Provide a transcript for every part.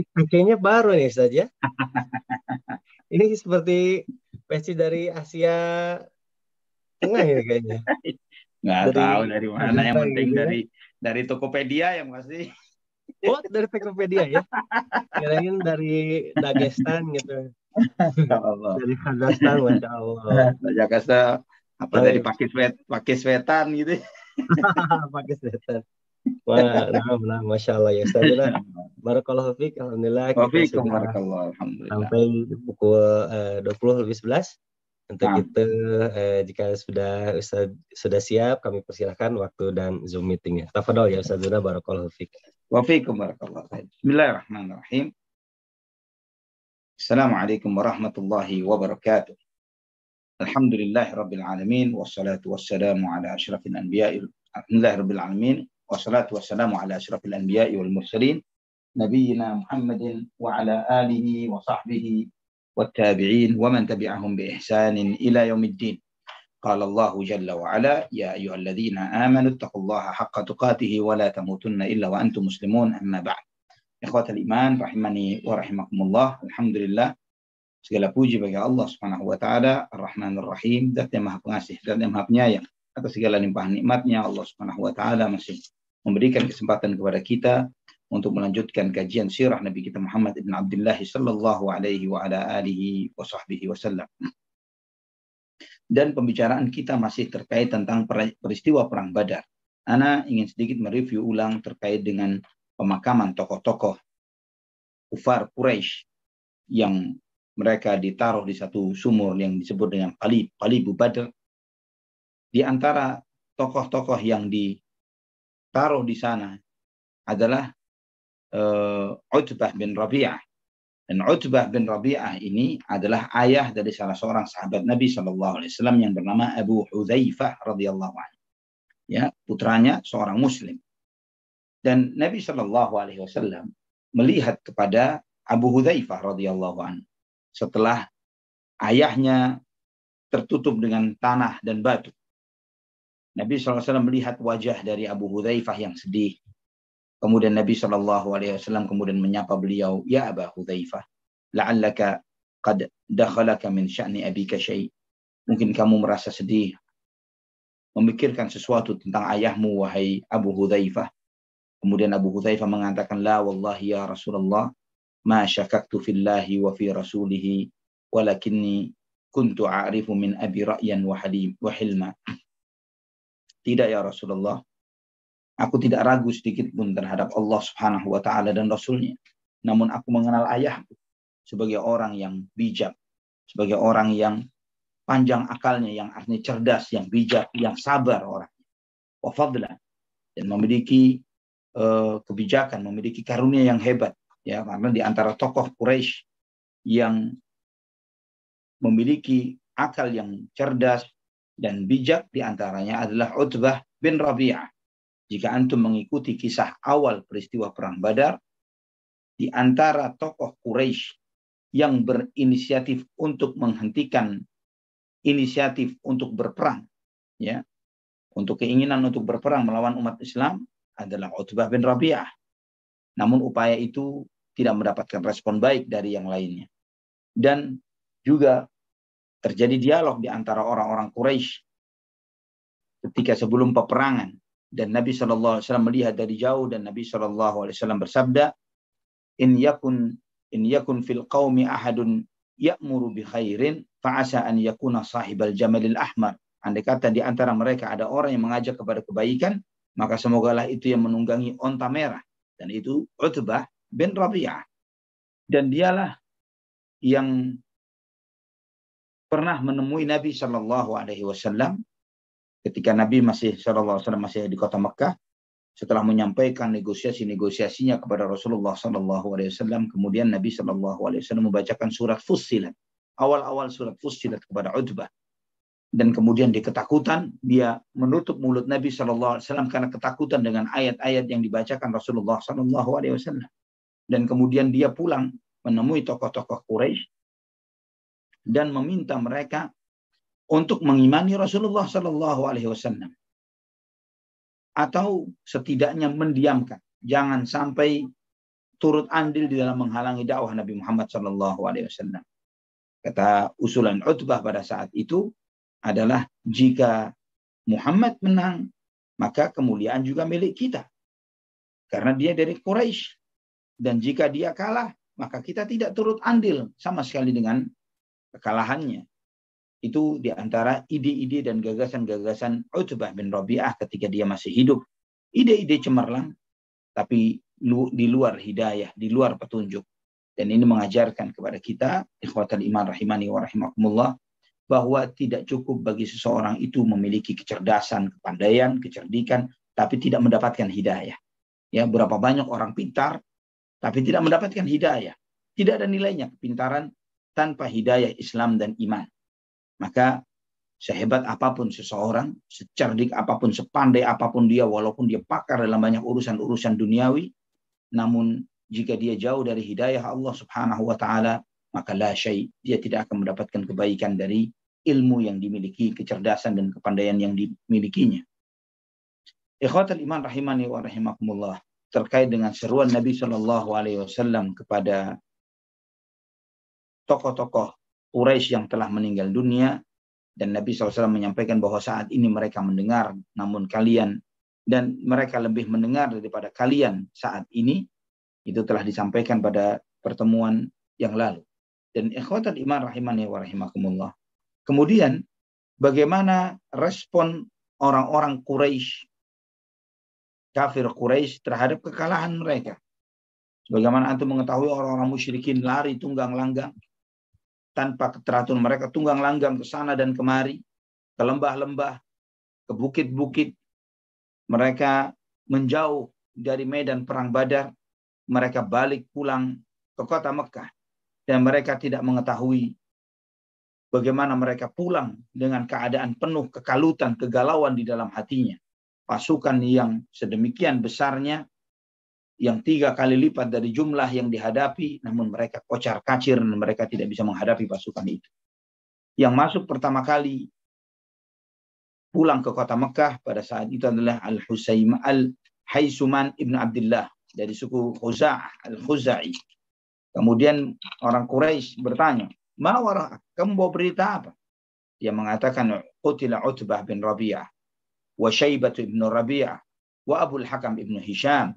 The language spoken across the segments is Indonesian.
Kayaknya baru nih Ustaz ya. Ini seperti peci dari Asia Tengah ya kayaknya. Nggak Dari tahu dari mana. Yang Madura penting gitu kan. dari Tokopedia yang pasti. Oh, dari Tokopedia ya. Kirain dari Dagestan gitu. Ya Allah. Dari Kazakhstan, Masya Allah. Jakarta apa dari Baik, Pakiswetan gitu. Pakistan. Wah, nah, Masya Allah ya Ustaz. Nah, Barakallahu fiik. Alhamdulillah kita Waalaikumsalam sudah warahmatullahi alhamdulillah. sampai pukul 20 lebih 11. Untuk Nah, itu, jika sudah siap, kami persilahkan waktu dan Zoom meetingnya. Tafadhol ya Ustazuna, barakallahu fiik. waalaikumsalam warahmatullahi. Bismillahirrahmanirrahim. Assalamualaikum warahmatullahi wabarakatuh. Alhamdulillahirabbil alamin wassalatu wassalamu ala asyrafil anbiya'i. Alhamdulillahirabbil alamin wassalatu wassalamu ala asyrafil anbiya'i wal mursalin nabiyina Muhammadin wa ala alihi wa sahbihi wattabi'in wa man tabi'ahum bi ihsanin ila yaumiddin. Qala Allahu jalla wa ala ya ayyuhalladzina amanu taqullaha haqqa tuqatih wa la tamutunna illa wa antum muslimun amma ba'd. Ikhwatal iman rahimani wa rahimakumullah. Alhamdulillah, segala puji bagi Allah Subhanahu wa taala, Ar-Rahmanir Rahim, Zat yang Maha Pengasih dan yang Maha Penyayang. Atas segala limpahan nikmatnya Allah Subhanahu wa taala masih memberikan kesempatan kepada kita untuk melanjutkan kajian sirah Nabi kita Muhammad ibn Abdullah sallallahu alaihi wa ala alihi wa sahbihi wasallam. Dan pembicaraan kita masih terkait tentang peristiwa perang Badar. Ana ingin sedikit mereview ulang terkait dengan pemakaman tokoh-tokoh kufar Quraisy yang mereka ditaruh di satu sumur yang disebut dengan Qalibu Badr. Di antara tokoh-tokoh yang ditaruh di sana adalah Utbah bin Rabi'ah. Dan Utbah bin Rabi'ah ini adalah ayah dari salah seorang sahabat Nabi SAW yang bernama Abu Hudzaifah radhiyallahu anhu. Ya, putranya seorang Muslim. Dan Nabi SAW melihat kepada Abu Hudzaifah radhiyallahu anhu setelah ayahnya tertutup dengan tanah dan batu. Nabi SAW melihat wajah dari Abu Hudzaifah yang sedih. Kemudian Nabi SAW kemudian menyapa beliau, ya Abu Hudzaifah, la'allaka qad dakhalaka min sya'ni abika syai'. Mungkin kamu merasa sedih, memikirkan sesuatu tentang ayahmu, wahai Abu Hudzaifah. Kemudian Abu Hudzaifah mengatakan, la wallahi ya Rasulullah, ma syakaktu fillahi wa fi rasulihi, walakinni kuntu a'rifu min abi ra'yan wa hilma. Tidak ya Rasulullah, aku tidak ragu sedikit pun terhadap Allah Subhanahu wa taala dan Rasulnya. Namun aku mengenal ayahku sebagai orang yang bijak, sebagai orang yang panjang akalnya, yang artinya cerdas, yang bijak, yang sabar orangnya. Wa fadlan, dan memiliki kebijakan, memiliki karunia yang hebat. Ya, karena di antara tokoh Quraisy yang memiliki akal yang cerdas dan bijak di antaranya adalah Utbah bin Rabi'ah. Jika antum mengikuti kisah awal peristiwa perang Badar, di antara tokoh Quraisy yang berinisiatif untuk menghentikan inisiatif untuk berperang, ya, untuk keinginan untuk berperang melawan umat Islam adalah Utbah bin Rabi'ah. Namun upaya itu tidak mendapatkan respon baik dari yang lainnya. Dan juga terjadi dialog di antara orang-orang Quraisy ketika sebelum peperangan. Dan Nabi SAW melihat dari jauh dan Nabi SAW bersabda, in yakun fil qaumi ahadun ya'muru bi khairin fa'asa an yakuna sahibal jamalil ahmar. Andai kata di antara mereka ada orang yang mengajak kepada kebaikan, maka semogalah itu yang menunggangi onta merah. Dan itu Utbah bin Rabi'ah. Dan dialah yang pernah menemui Nabi SAW ketika Nabi SAW masih di kota Mekah. Setelah menyampaikan negosiasinya kepada Rasulullah SAW, kemudian Nabi SAW membacakan surat Fussilat, awal-awal surat Fussilat kepada Utbah. Dan kemudian dia ketakutan, dia menutup mulut Nabi SAW karena ketakutan dengan ayat-ayat yang dibacakan Rasulullah SAW. Dan kemudian dia pulang menemui tokoh-tokoh Quraisy dan meminta mereka untuk mengimani Rasulullah SAW. Atau setidaknya mendiamkan. Jangan sampai turut andil di dalam menghalangi dakwah Nabi Muhammad SAW. Kata usulan Utbah pada saat itu adalah jika Muhammad menang, maka kemuliaan juga milik kita. Karena dia dari Quraisy. Dan jika dia kalah, maka kita tidak turut andil sama sekali dengan kekalahannya. Itu diantara ide-ide dan gagasan-gagasan Utbah bin Rabi'ah ketika dia masih hidup. Ide-ide cemerlang, tapi di luar hidayah, di luar petunjuk. Dan ini mengajarkan kepada kita, ikhwatal iman rahimani wa rahimakumullah, bahwa tidak cukup bagi seseorang itu memiliki kecerdasan, kepandaian, kecerdikan, tapi tidak mendapatkan hidayah. Ya, berapa banyak orang pintar, tapi tidak mendapatkan hidayah. Tidak ada nilainya kepintaran tanpa hidayah Islam dan iman. Maka sehebat apapun seseorang, secerdik apapun, sepandai apapun dia, walaupun dia pakar dalam banyak urusan-urusan duniawi, namun jika dia jauh dari hidayah Allah Subhanahu wa taala, maka la syai', dia tidak akan mendapatkan kebaikan dari ilmu yang dimiliki, kecerdasan dan kepandaian yang dimilikinya. Ikhwatul iman rahimani wa rahimakumullah, terkait dengan seruan Nabi SAW kepada tokoh-tokoh Quraisy yang telah meninggal dunia, dan Nabi SAW menyampaikan bahwa saat ini mereka mendengar, namun kalian, dan mereka lebih mendengar daripada kalian saat ini, itu telah disampaikan pada pertemuan yang lalu. Dan ikhwatul iman rahimani wa rahimakumullah. Kemudian bagaimana respon orang-orang Quraisy, kafir Quraisy terhadap kekalahan mereka? Sebagaimana antum mengetahui orang-orang musyrikin lari tunggang langgang tanpa keteraturan, mereka tunggang langgang ke sana dan kemari, ke lembah-lembah, ke bukit-bukit. Mereka menjauh dari medan perang Badar, mereka balik pulang ke kota Mekah, dan mereka tidak mengetahui bagaimana mereka pulang dengan keadaan penuh kekalutan, kegalauan di dalam hatinya. Pasukan yang sedemikian besarnya, yang 3 kali lipat dari jumlah yang dihadapi, namun mereka kocar-kacir dan mereka tidak bisa menghadapi pasukan itu. Yang masuk pertama kali pulang ke kota Mekah pada saat itu adalah Al-Haysuman ibn Abdullah dari suku Khuza'ah, Al-Khuza'i. Kemudian orang Quraisy bertanya, "Ma wara'ak? Kamu bawa berita apa?" Dia mengatakan, "Qutila Utbah bin Rabi'ah, wa Syaibah ibn Rabi'ah, wa Abu al-Hakam ibn Hisham,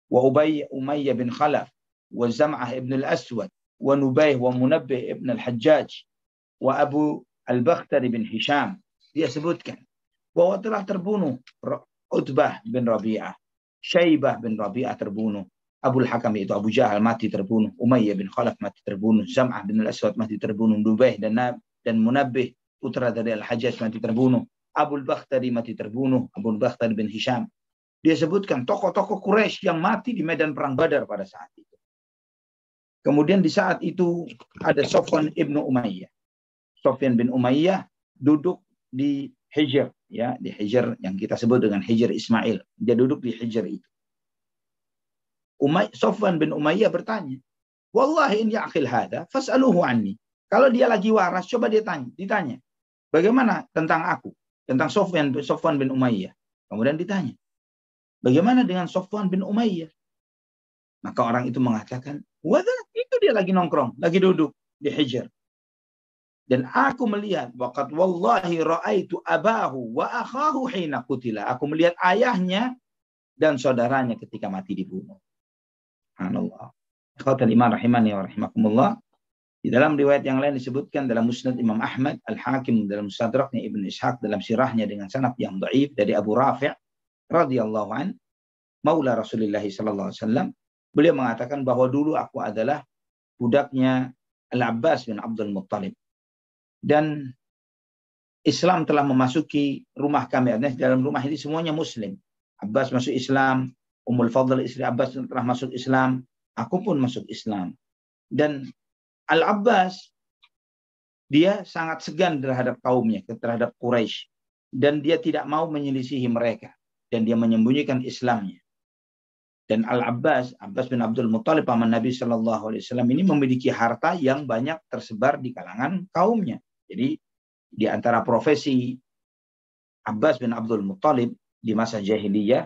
wa Umayyah bin Khalaf, wa Zam'ah ibn al-Aswad, wa Nubayh wa Munabbih ibn al-Hajjaj, wa Abu al-Bakhtari bin Hisham." Dia sebutkan bahwa telah terbunuh Utbah bin Rabi'ah, Syaibah bin Rabi'ah terbunuh, Abu al-Hakam yaitu Abu Jahal mati terbunuh, Umayyah bin Khalaf mati terbunuh, Zam'ah bin al-Aswad mati terbunuh, Nubayh dan Munabbih putra dari al-Hajjaj mati terbunuh, Abu al-Bakhtari mati terbunuh, Abu al-Bakhtari bin Hisham. Dia sebutkan tokoh-tokoh Quraisy yang mati di medan perang Badar pada saat itu. Kemudian di saat itu ada Sofwan ibnu Umayyah. Sofyan bin Umayyah duduk di Hijr, ya, di Hijr yang kita sebut dengan Hijr Ismail. Dia duduk di Hijr itu. Sofwan bin Umayyah bertanya, "Wallahi in ya'qil hadha fas'aluhu anni." Kalau dia lagi waras, coba dia ditanya. Bagaimana tentang aku? Tentang Sofwan bin Umayyah. Kemudian ditanya, bagaimana dengan Sofwan bin Umayyah? Maka orang itu mengatakan, "Wadah, itu dia lagi nongkrong, lagi duduk di Hijr. Dan aku melihat, waqad wallahi ra'aitu abahu wa akhahu hina qutila." Aku melihat ayahnya dan saudaranya ketika mati dibunuh. Subhanallah. Ikhwatal iman rahimani wa rahimakumullah. Di dalam riwayat yang lain disebutkan dalam Musnad Imam Ahmad, Al-Hakim dalam Mustadraknya Ibn Ishaq dalam sirahnya dengan sanad yang dhaif dari Abu Rafi' radhiyallahu an, maula Rasulullah sallallahu alaihi wasallam. Beliau mengatakan bahwa dulu aku adalah budaknya Al-Abbas bin Abdul Muttalib. Dan Islam telah memasuki rumah kami. Dalam rumah ini semuanya Muslim. Abbas masuk Islam, Ummul Fadl istri Abbas telah masuk Islam, aku pun masuk Islam. Dan Al-Abbas, dia sangat segan terhadap kaumnya, terhadap Quraisy. Dan dia tidak mau menyelisihi mereka. Dan dia menyembunyikan Islamnya. Dan Abbas bin Abdul Muttalib, paman Nabi SAW ini memiliki harta yang banyak tersebar di kalangan kaumnya. Jadi di antara profesi Abbas bin Abdul Muttalib di masa jahiliyah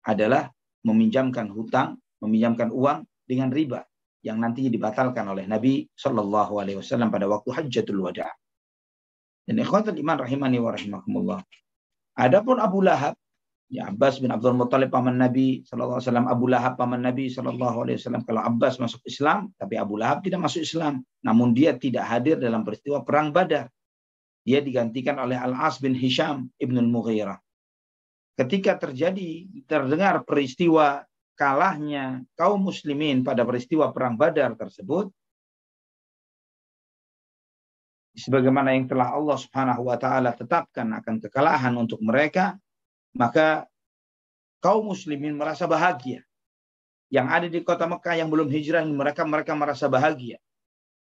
adalah meminjamkan hutang, meminjamkan uang dengan riba yang nantinya dibatalkan oleh Nabi Shallallahu Alaihi Wasallam pada waktu Hajjatul Wada. Dan ikhwatul iman rahimani wa rahimakumullah. Adapun Abu Lahab, ya Abbas bin Abdul Muttalib paman Nabi Shallallahu Alaihi Wasallam, Abu Lahab paman Nabi Shallallahu Alaihi Wasallam. Kalau Abbas masuk Islam, tapi Abu Lahab tidak masuk Islam. Namun dia tidak hadir dalam peristiwa perang Badar. Dia digantikan oleh Al-As bin Hisham ibnul Mughirah. Ketika terdengar peristiwa kalahnya kaum muslimin pada peristiwa perang Badar tersebut, sebagaimana yang telah Allah Subhanahu wa taala tetapkan akan kekalahan untuk mereka, maka kaum muslimin merasa bahagia. Yang ada di kota Mekah yang belum hijrah, mereka merasa bahagia.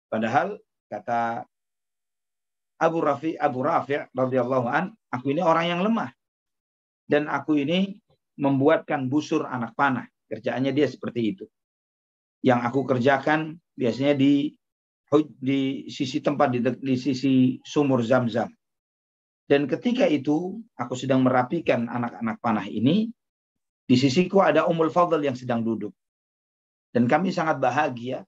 Padahal kata Abu Rafi' radhiyallahu an, aku ini orang yang lemah. Dan aku ini membuatkan busur anak panah. Kerjaannya dia seperti itu. Yang aku kerjakan biasanya di sisi tempat, di sisi sumur Zam-Zam. Dan ketika itu aku sedang merapikan anak-anak panah ini, di sisiku ada Ummul Fadl yang sedang duduk. Dan kami sangat bahagia.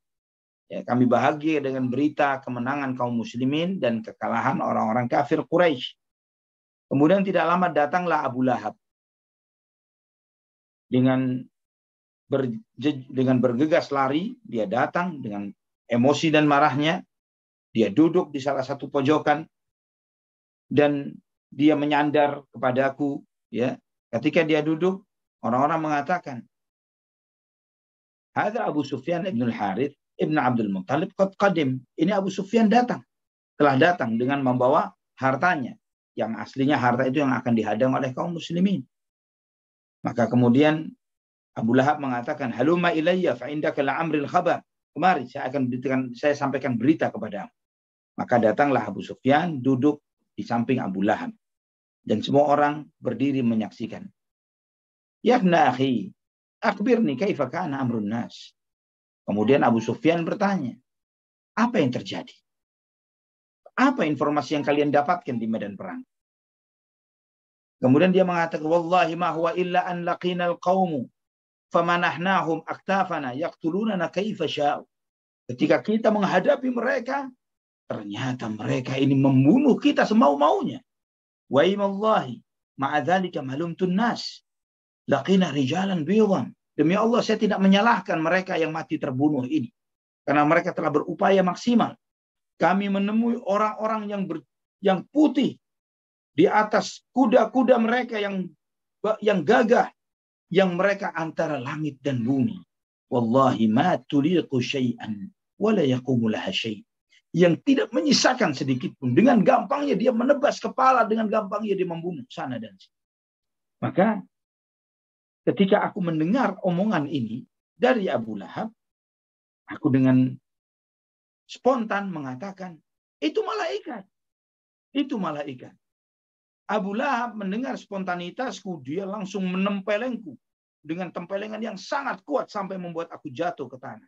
Ya, kami bahagia dengan berita kemenangan kaum muslimin dan kekalahan orang-orang kafir Quraisy. Kemudian tidak lama datanglah Abu Lahab. Dengan bergegas lari, dia datang dengan emosi dan marahnya. Dia duduk di salah satu pojokan dan dia menyandar kepadaku. Ya, ketika dia duduk, orang-orang mengatakan, "Hadza Abu Sufyan ibn al-Harith ibn Abdul Muttalib qad qadim." Ini Abu Sufyan telah datang dengan membawa hartanya. Yang aslinya harta itu yang akan dihadang oleh kaum muslimin. Maka kemudian Abu Lahab mengatakan, "Halumma ilayya fa indaka la'amril khabar." Kemari saya sampaikan berita kepadamu. Maka datanglah Abu Sufyan duduk di samping Abu Lahab. Dan semua orang berdiri menyaksikan. "Ya ibna akhi, akhbirni kaifa kana amrun nas." Kemudian Abu Sufyan bertanya, "Apa yang terjadi? Apa informasi yang kalian dapatkan di medan perang?" Kemudian dia mengatakan, "Wallahi ma huwa illa an laqina al-qaumu famanahnahum aktafana yaqtulunana kaifa sya'u." Ketika kita menghadapi mereka, ternyata mereka ini membunuh kita semau-maunya. Wa imallahi ma'a dzalika malumtun nas. Laqina rijalan bidan. Demi Allah saya tidak menyalahkan mereka yang mati terbunuh ini. Karena mereka telah berupaya maksimal. Kami menemui orang-orang yang putih di atas kuda-kuda mereka yang gagah, yang mereka antara langit dan bumi. Wallahi ma tuliqu syai'an wa la yaqumu laha syai'. Yang tidak menyisakan sedikit pun. Dengan gampangnya dia menebas kepala, dengan gampangnya dia membunuh sana dan sini. Maka ketika aku mendengar omongan ini dari Abu Lahab, aku dengan spontan mengatakan, itu malaikat. Itu malaikat. Abu Lahab mendengar spontanitasku, dia langsung menempelengku dengan tempelengan yang sangat kuat sampai membuat aku jatuh ke tanah.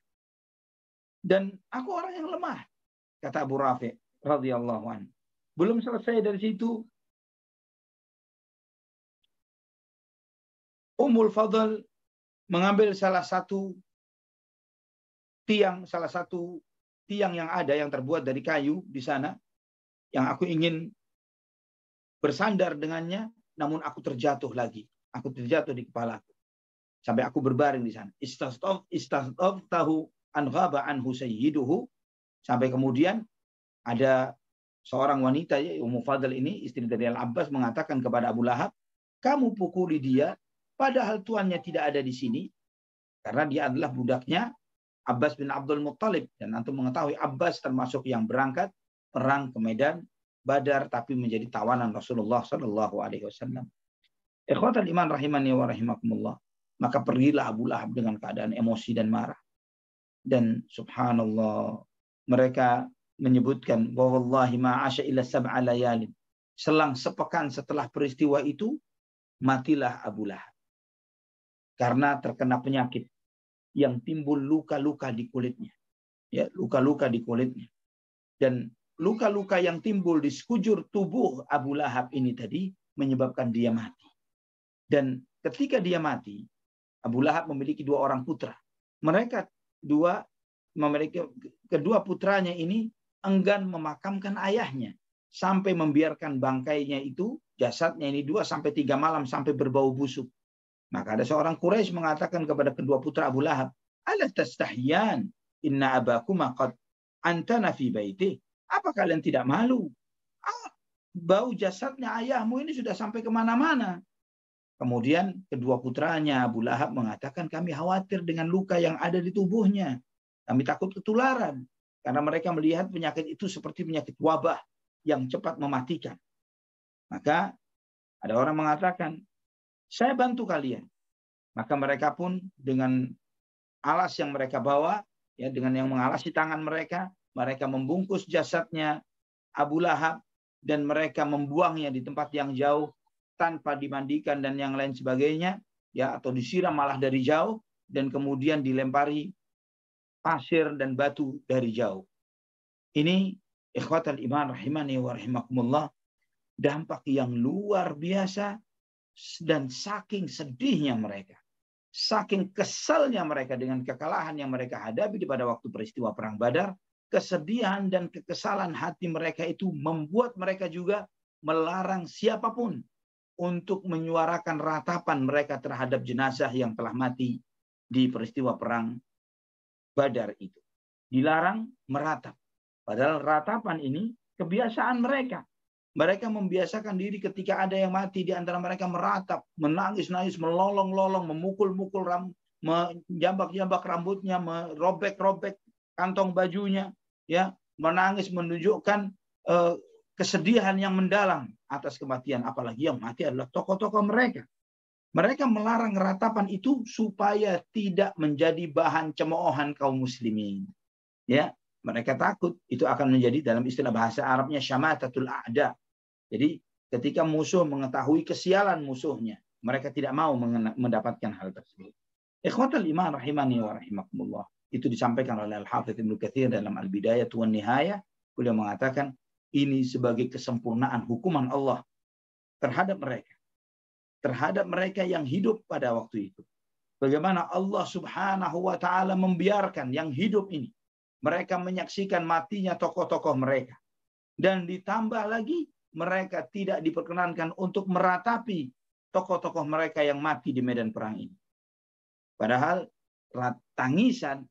Dan aku orang yang lemah, kata Abu Rafi' radhiyallahu anhu. Belum selesai dari situ, Ummul Fadl mengambil salah satu tiang yang ada yang terbuat dari kayu di sana, yang aku ingin bersandar dengannya, namun aku terjatuh lagi. Aku terjatuh di kepalaku. Sampai aku berbaring di sana. Istastaftahu an ghaba anhu sayyiduhu. Sampai kemudian ada seorang wanita, ya, Ummu Fadl ini, istri dari Al-Abbas, mengatakan kepada Abu Lahab, "Kamu pukuli dia, padahal tuannya tidak ada di sini." Karena dia adalah budaknya Abbas bin Abdul Muttalib. Dan antum mengetahui Abbas termasuk yang berangkat perang ke medan Badar, tapi menjadi tawanan Rasulullah Sallallahu Alaihi Wasallam. Ikhwatal iman rahimani wa rahimakumullah. Maka pergilah Abu Lahab dengan keadaan emosi dan marah. Dan subhanallah, mereka menyebutkan, wallahi ma'asya illa sab'a layalin. Selang sepekan setelah peristiwa itu, matilah Abu Lahab. Karena terkena penyakit yang timbul luka-luka di kulitnya. Ya, luka-luka di kulitnya. Dan luka-luka yang timbul di sekujur tubuh Abu Lahab ini tadi menyebabkan dia mati. Dan ketika dia mati, Abu Lahab memiliki 2 orang putra. Mereka kedua putranya ini enggan memakamkan ayahnya sampai membiarkan bangkainya itu, jasadnya ini 2-3 malam sampai berbau busuk. Maka ada seorang Quraisy mengatakan kepada kedua putra Abu Lahab, "Ala tastahyan? Inna abakuma qad antana fi baiti." Apa kalian tidak malu? Bau jasadnya ayahmu ini sudah sampai kemana-mana. Kemudian kedua putranya Abu Lahab mengatakan, "Kami khawatir dengan luka yang ada di tubuhnya. Kami takut ketularan." Karena mereka melihat penyakit itu seperti penyakit wabah yang cepat mematikan. Maka ada orang mengatakan, "Saya bantu kalian." Maka mereka pun dengan alas yang mereka bawa, ya, dengan yang mengalasi tangan mereka membungkus jasadnya Abu Lahab dan mereka membuangnya di tempat yang jauh tanpa dimandikan dan yang lain sebagainya, ya, atau disiram malah dari jauh dan kemudian dilempari pasir dan batu dari jauh. Ini ikhwatal iman rahimani wa rahimakumullah, dampak yang luar biasa dan saking sedihnya mereka, saking kesalnya mereka dengan kekalahan yang mereka hadapi pada waktu peristiwa Perang Badar, kesedihan dan kekesalan hati mereka itu membuat mereka juga melarang siapapun untuk menyuarakan ratapan mereka terhadap jenazah yang telah mati di peristiwa Perang Badar itu. Dilarang meratap. Padahal ratapan ini kebiasaan mereka. Mereka membiasakan diri ketika ada yang mati di antara mereka meratap, menangis-nangis, melolong-lolong, memukul-mukul, menjambak-jambak rambutnya, merobek-robek kantong bajunya, ya, menangis menunjukkan kesedihan yang mendalam atas kematian. Apalagi yang mati adalah tokoh-tokoh mereka. Mereka melarang ratapan itu supaya tidak menjadi bahan cemoohan kaum muslimin. Ya, mereka takut itu akan menjadi, dalam istilah bahasa Arabnya, syamatatul a'da. Jadi ketika musuh mengetahui kesialan musuhnya, mereka tidak mau mendapatkan hal tersebut. Ikhwatal iman rahimani wa rahimakumullah. Itu disampaikan oleh Al-Hafidz Ibnu Katsir dalam Al-Bidayah wan Nihayah. Beliau mengatakan ini sebagai kesempurnaan hukuman Allah terhadap mereka yang hidup pada waktu itu. Bagaimana Allah Subhanahu wa taala membiarkan yang hidup ini mereka menyaksikan matinya tokoh-tokoh mereka. Dan ditambah lagi mereka tidak diperkenankan untuk meratapi tokoh-tokoh mereka yang mati di medan perang ini. Padahal tangisan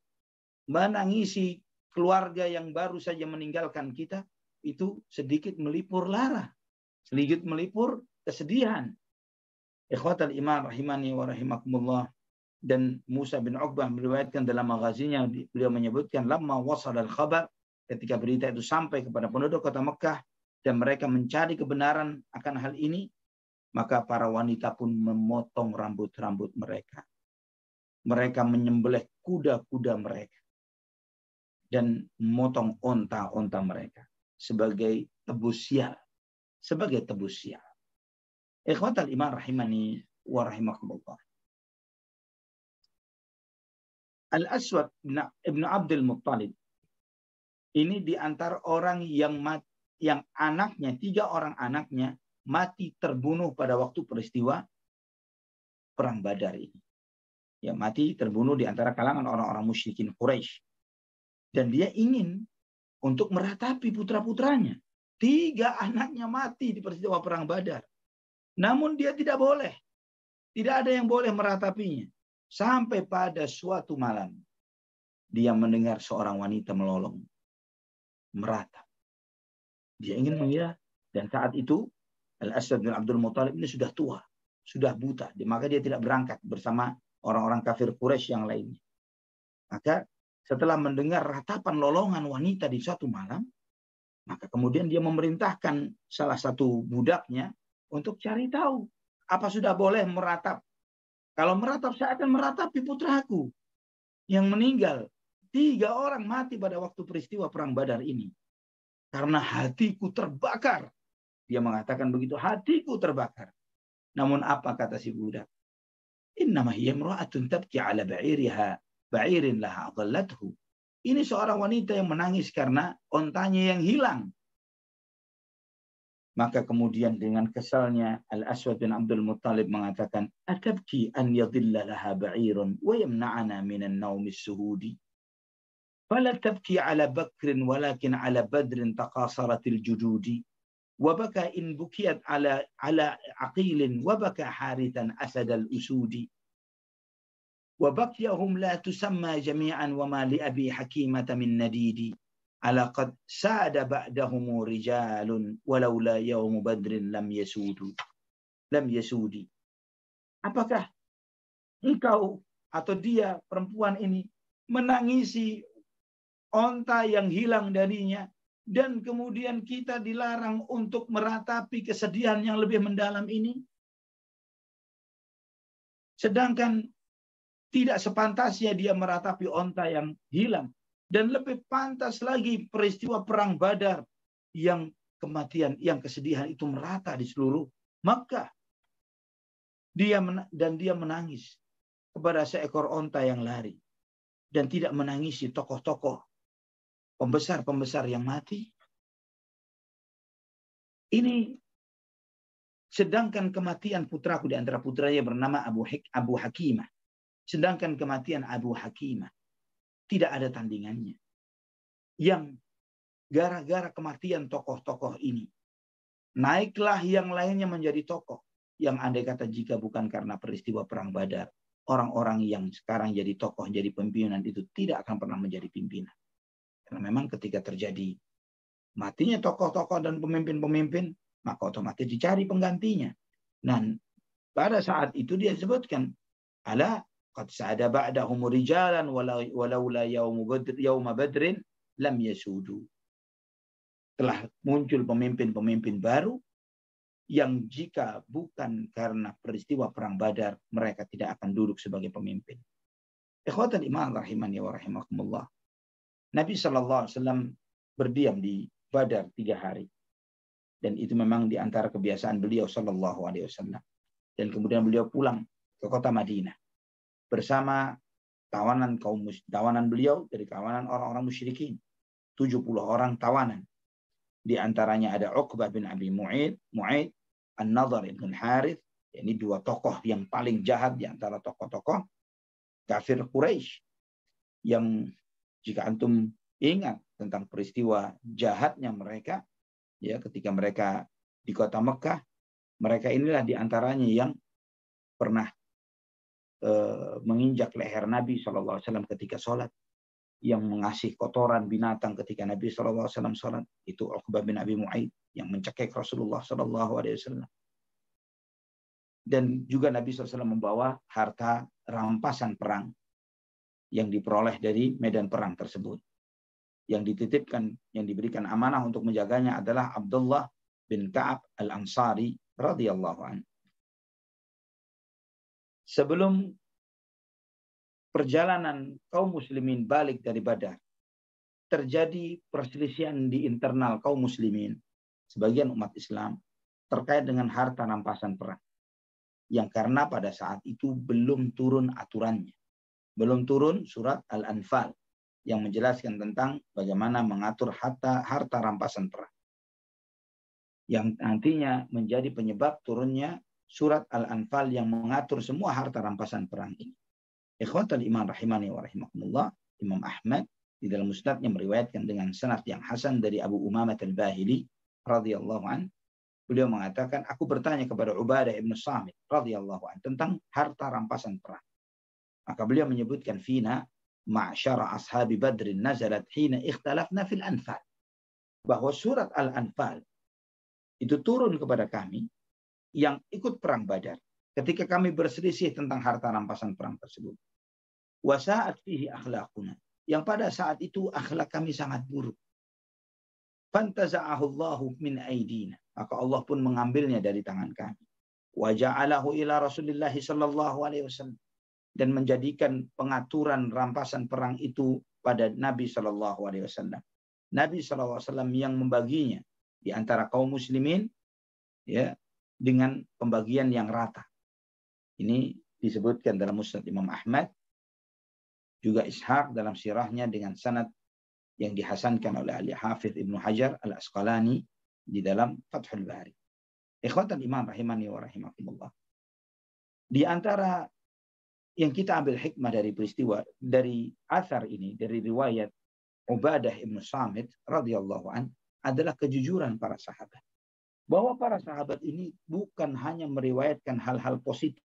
menangisi keluarga yang baru saja meninggalkan kita itu sedikit melipur lara, sedikit melipur kesedihan. Ikhwatal iman rahimani wa rahimakumullah. Dan Musa bin Uqbah meriwayatkan dalam maghazinya, beliau menyebutkan lamma wasal al-khabar, ketika berita itu sampai kepada penduduk kota Mekah dan mereka mencari kebenaran akan hal ini, maka para wanita pun memotong rambut-rambut mereka. Mereka menyembelih kuda-kuda mereka dan memotong onta-onta mereka sebagai tebus sial, sebagai tebus sial. Ikhwatal iman rahimani wa rahimakumullah. Al-Aswad ibn Abdul Muttalib ini di antara orang yang anaknya, 3 orang anaknya mati terbunuh pada waktu peristiwa Perang Badar ini. Ya, mati terbunuh di antara kalangan orang-orang musyrikin Quraisy. Dan dia ingin untuk meratapi putra-putranya. 3 anaknya mati di peristiwa Perang Badar. Namun dia tidak boleh. Tidak ada yang boleh meratapinya. Sampai pada suatu malam, dia mendengar seorang wanita melolong, meratap. Dia ingin mengira, dan saat itu Al-Aswad bin Abdul Muttalib ini sudah tua, sudah buta, maka dia tidak berangkat bersama orang-orang kafir Quraisy yang lainnya. Maka setelah mendengar ratapan lolongan wanita di suatu malam, maka kemudian dia memerintahkan salah satu budaknya untuk cari tahu, apa sudah boleh meratap. Kalau meratap, saya akan meratapi putraku yang meninggal. 3 orang mati pada waktu peristiwa Perang Badar ini. Karena hatiku terbakar. Dia mengatakan begitu, hatiku terbakar. Namun apa kata si budak? Innama hiya imra'atun tabki ala ba'irin laha adallathu. Ini seorang wanita yang menangis karena ontanya yang hilang. Maka kemudian dengan kesalnya Al-Aswad bin Abdul Muttalib mengatakan, "Atabki an yadhilla laha ba'irun wa yamna'ana minan naumis suhudi?" فلا تبكي على بكر ولكن على بدر تقاصرت الجدود وبكى إن بكيت على عقيل وبكى حارثا أسد الأسود وبكيهم لا تسمى جميعا وما لأبي حكيمة من نديد على قد ساد بعدهم رجال ولولا يوم بدر لم يسود. Apakah engkau atau dia perempuan ini menangisi onta yang hilang darinya, dan kemudian kita dilarang untuk meratapi kesedihan yang lebih mendalam ini? Sedangkan tidak sepantasnya dia meratapi onta yang hilang. Dan lebih pantas lagi peristiwa perang Badar yang kematian, yang kesedihan itu merata di seluruh Makkah. Dia menangis kepada seekor onta yang lari. Dan tidak menangisi tokoh-tokoh pembesar-pembesar yang mati. Ini sedangkan kematian putraku di antara putranya bernama Abu Hakimah. Sedangkan kematian Abu Hakimah tidak ada tandingannya. Yang gara-gara kematian tokoh-tokoh ini, naiklah yang lainnya menjadi tokoh. Yang andai kata jika bukan karena peristiwa perang Badar, orang-orang yang sekarang jadi tokoh, jadi pimpinan itu tidak akan pernah menjadi pimpinan. Karena memang ketika terjadi matinya tokoh-tokoh dan pemimpin-pemimpin, maka otomatis dicari penggantinya. Dan pada saat itu dia sebutkan, ala qad sa'ada ba'dahum rijalan walaula yauma badrin lam yasudu. Telah muncul pemimpin-pemimpin baru yang jika bukan karena peristiwa perang Badar, mereka tidak akan duduk sebagai pemimpin. Ikhwatal iman rahimani wa rahimakumullah. Nabi SAW berdiam di Badar 3 hari. Dan itu memang di antara kebiasaan beliau SAW. Dan kemudian beliau pulang ke kota Madinah bersama tawanan beliau dari kawanan orang-orang musyrikin. 70 orang tawanan. Di antaranya ada Uqbah bin Abi Mu'aid, An-Nadhr ibn Harith. Ini 2 tokoh yang paling jahat di antara tokoh-tokoh kafir Quraisy. Yang jika antum ingat tentang peristiwa jahatnya mereka, ya, ketika mereka di kota Mekah, mereka inilah di antaranya yang pernah menginjak leher Nabi SAW ketika sholat, yang mengasih kotoran binatang ketika Nabi SAW sholat. Itu Uqbah bin Abi Mu'aid yang mencekik Rasulullah SAW. Dan juga Nabi SAW membawa harta rampasan perang yang diperoleh dari medan perang tersebut. Yang dititipkan, yang diberikan amanah untuk menjaganya adalah Abdullah bin Ka'ab al-Ansari radhiyallahu anhu. Sebelum perjalanan kaum muslimin balik dari Badar, terjadi perselisihan di internal kaum muslimin, sebagian umat Islam, terkait dengan harta rampasan perang. Yang karena pada saat itu belum turun aturannya. Belum turun surat Al-Anfal yang menjelaskan tentang bagaimana mengatur harta rampasan perang. Yang nantinya menjadi penyebab turunnya surat Al-Anfal yang mengatur semua harta rampasan perang ini. Ikhwatal iman rahimani wa rahimakumullah, Imam Ahmad di dalam musnadnya meriwayatkan dengan sanad yang hasan dari Abu Umamah al-Bahili radhiyallahu an. Beliau mengatakan, aku bertanya kepada Ubadah ibn Samit radhiyallahu an tentang harta rampasan perang. Maka beliau menyebutkan, fina ma'syara ashabi badrin nazalat hina ikhtalafna fil anfal. Bahwa surat Al-Anfal itu turun kepada kami yang ikut perang Badar ketika kami berselisih tentang harta rampasan perang tersebut. Wasa'at fihi akhlaquna, yang pada saat itu akhlak kami sangat buruk. Fantaza'ahu Allahu min aidina, maka Allah pun mengambilnya dari tangan kami. Wa ja'alahu ila Rasulillah sallallahu alaihi wasallam, dan menjadikan pengaturan rampasan perang itu pada Nabi sallallahu alaihi wasallam. Nabi sallallahu alaihi wasallam yang membaginya di antara kaum muslimin, ya, dengan pembagian yang rata. Ini disebutkan dalam Musnad Imam Ahmad, juga Ishaq dalam sirahnya dengan sanad yang dihasankan oleh Al-Hafidh Ibnu Hajar Al-Asqalani di dalam Fathul Bari. Ikhwatan iman rahimani wa rahimakumullah. Di antara yang kita ambil hikmah dari peristiwa, dari athar ini, dari riwayat Ubadah ibn Samit radhiyallahu an adalah kejujuran para sahabat. Bahwa para sahabat ini bukan hanya meriwayatkan hal-hal positif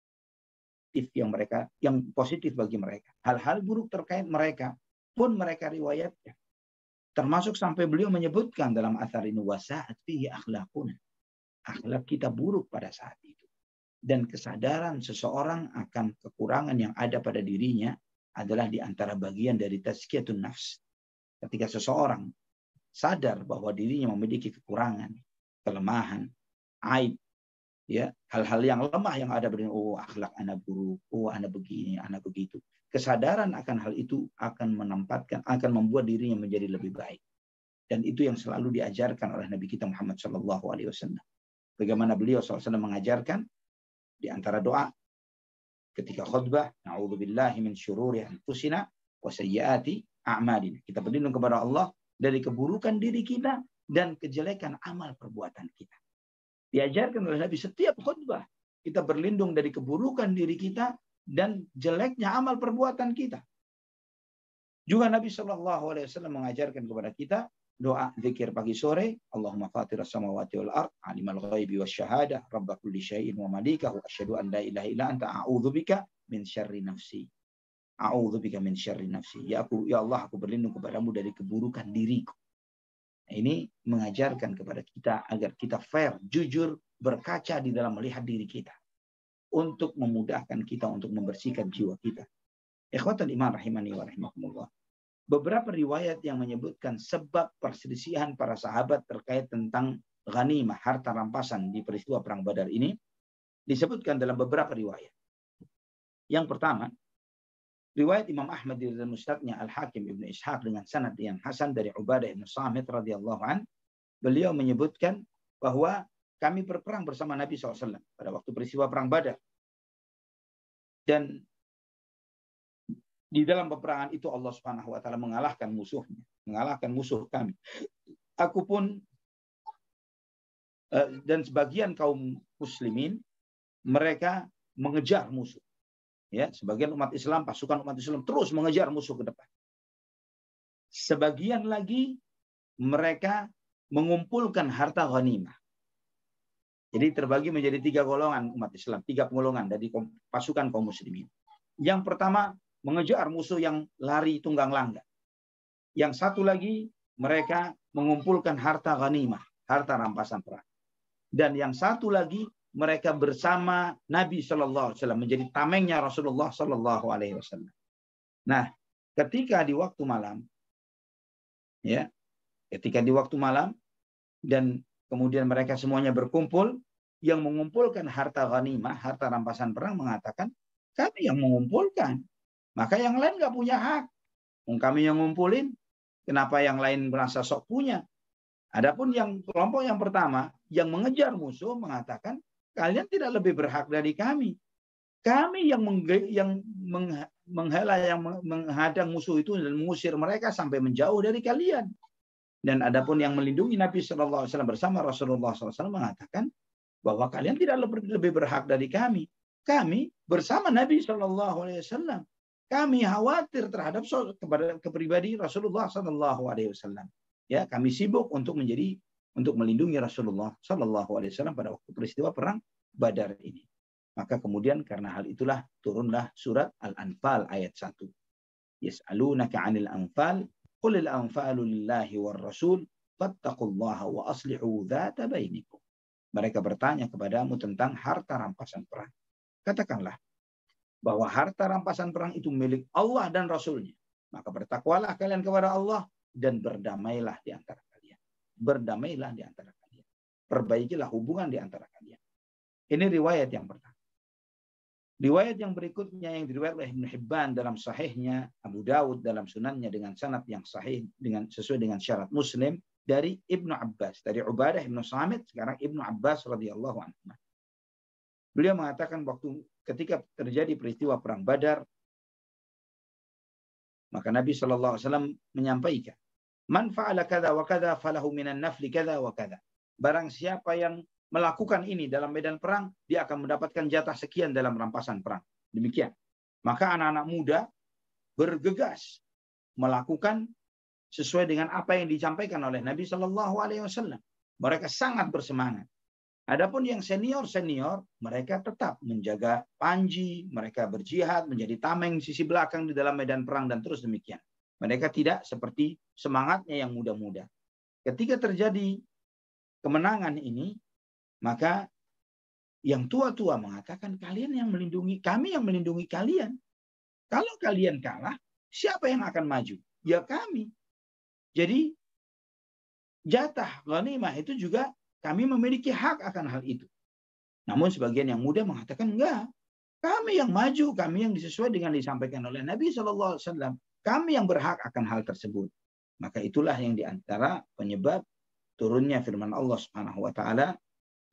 yang positif bagi mereka. Hal-hal buruk terkait mereka pun mereka riwayatkan. Termasuk sampai beliau menyebutkan dalam athar ini, wasa'at fihi akhlaquna. Akhlak kita buruk pada saat itu. Dan kesadaran seseorang akan kekurangan yang ada pada dirinya adalah di antara bagian dari tazkiyatun nafs. Ketika seseorang sadar bahwa dirinya memiliki kekurangan, kelemahan, aib, ya, hal-hal yang lemah yang ada pada, oh akhlak anak buruk, oh anak begini, anak begitu. Kesadaran akan hal itu akan membuat dirinya menjadi lebih baik. Dan itu yang selalu diajarkan oleh Nabi kita Muhammad SAW. Bagaimana beliau SAW mengajarkan di antara doa ketika khutbah, na'udzubillahi min syururi anfusina wa sayyiati a'malina. Kita berlindung kepada Allah dari keburukan diri kita dan kejelekan amal perbuatan kita. Diajarkan oleh Nabi setiap khutbah, kita berlindung dari keburukan diri kita dan jeleknya amal perbuatan kita. Juga Nabi SAW mengajarkan kepada kita doa zikir pagi sore, Allahumma fatiras samawati wal ard, alimal ghaibi wasyahadah, rabba kulli syai'in wa malikahu, asyhadu an la ilaha illa anta, a'udzubika min syarri nafsi. A'udzubika min syarri nafsi. Ya Allah, aku berlindung kepadamu dari keburukan diriku. Nah, ini mengajarkan kepada kita agar kita fair, jujur, berkaca di dalam melihat diri kita. Untuk memudahkan kita untuk membersihkan jiwa kita. Ikhwatal iman rahimani wa rahimakumullah. Beberapa riwayat yang menyebutkan sebab perselisihan para sahabat terkait tentang ghanimah, harta rampasan di peristiwa Perang Badar ini, disebutkan dalam beberapa riwayat. Yang pertama, riwayat Imam Ahmad di dalam Musnadnya Al-Hakim Ibn Ishaq dengan sanad yang hasan dari Ubadah ibn Samit radhiyallahu an, beliau menyebutkan bahwa kami berperang bersama Nabi SAW pada waktu peristiwa Perang Badar. Dan di dalam peperangan itu Allah Subhanahu wa taala mengalahkan musuhnya, mengalahkan musuh kami. Aku pun dan sebagian kaum muslimin mereka mengejar musuh. Ya, sebagian umat Islam, pasukan umat Islam terus mengejar musuh ke depan. Sebagian lagi mereka mengumpulkan harta ghanimah. Jadi terbagi menjadi 3 golongan umat Islam, 3 golongan dari pasukan kaum muslimin. Yang pertama mengejar musuh yang lari tunggang langgang. Yang satu lagi mereka mengumpulkan harta ghanimah, harta rampasan perang. Dan yang satu lagi mereka bersama Nabi SAW menjadi tamengnya Rasulullah SAW. Nah, ketika di waktu malam, ya, ketika di waktu malam dan kemudian mereka semuanya berkumpul, yang mengumpulkan harta ghanimah, harta rampasan perang mengatakan, kami yang mengumpulkan. Maka yang lain nggak punya hak. Kami yang ngumpulin, kenapa yang lain merasa sok punya? Adapun yang kelompok yang pertama, yang mengejar musuh mengatakan, kalian tidak lebih berhak dari kami. Kami yang menghadang musuh itu dan mengusir mereka sampai menjauh dari kalian. Dan adapun yang melindungi Nabi SAW bersama Rasulullah SAW mengatakan bahwa kalian tidak lebih berhak dari kami. Kami bersama Nabi SAW. Kami khawatir terhadap kepribadi Rasulullah SAW. Ya, kami sibuk untuk melindungi Rasulullah SAW pada waktu peristiwa perang Badar ini. Maka kemudian karena hal itulah turunlah surat Al-Anfal ayat 1. Yas'alunaka 'anil anfal qulil anfalu lillahi war rasul fattaqullaha wa aslihu dzata bainikum. Mereka bertanya kepadamu tentang harta rampasan perang. Katakanlah bahwa harta rampasan perang itu milik Allah dan Rasulnya. Maka bertakwalah kalian kepada Allah dan berdamailah di antara kalian. Berdamailah di antara kalian. Perbaikilah hubungan di antara kalian. Ini riwayat yang pertama. Riwayat yang berikutnya yang diriwayatkan oleh Ibnu Hibban dalam sahihnya, Abu Dawud dalam sunannya dengan sanad yang sahih sesuai dengan syarat Muslim dari Ibnu Abbas, dari Ubadah ibn Samit, sekarang Ibnu Abbas radhiyallahu anhu. Beliau mengatakan waktu ketika terjadi peristiwa perang Badar, maka Nabi SAW menyampaikan, man fa'ala kadza wa kadza falahu minan nafli kadza wa kadza. Barang siapa yang melakukan ini dalam medan perang, dia akan mendapatkan jatah sekian dalam rampasan perang. Demikian. Maka anak-anak muda bergegas melakukan sesuai dengan apa yang disampaikan oleh Nabi Shallallahu Alaihi Wasallam. Mereka sangat bersemangat. Adapun yang senior-senior, mereka tetap menjaga panji, mereka berjihad, menjadi tameng sisi belakang di dalam medan perang dan terus demikian. Mereka tidak seperti semangatnya yang muda-muda. Ketika terjadi kemenangan ini, maka yang tua-tua mengatakan, kalian yang melindungi, kami yang melindungi kalian. Kalau kalian kalah, siapa yang akan maju? Ya kami. Jadi jatah ghanimah itu juga kami memiliki hak akan hal itu. Namun sebagian yang muda mengatakan enggak. Kami yang maju, kami yang disesuai dengan disampaikan oleh Nabi SAW. Kami yang berhak akan hal tersebut. Maka itulah yang diantara penyebab turunnya firman Allah Subhanahu wa taala,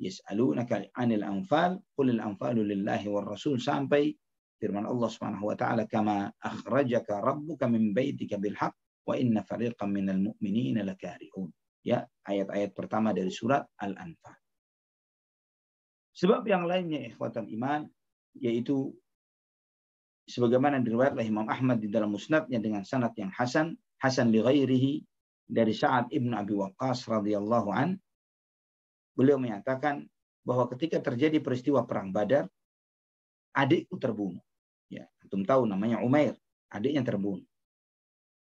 yas'alunaka 'anil anfal, qulil anfalu lillahi war rasul, sampai firman Allah Subhanahu wa taala, kama akhrajaka rabbuka min baitika bil haqq wa inna fariqan minal mu'minina lakarihun. Ya, ayat-ayat pertama dari surat Al-Anfal. Sebab yang lainnya ikhwatal iman, yaitu sebagaimana diriwayatkan oleh Imam Ahmad di dalam musnadnya dengan sanad yang hasan li ghairihi, dari Sa'ad ibn Abi Waqqas radhiyallahu an, beliau menyatakan bahwa ketika terjadi peristiwa perang Badar, adikku terbunuh. Ya, antum tahu namanya Umair, adiknya terbunuh.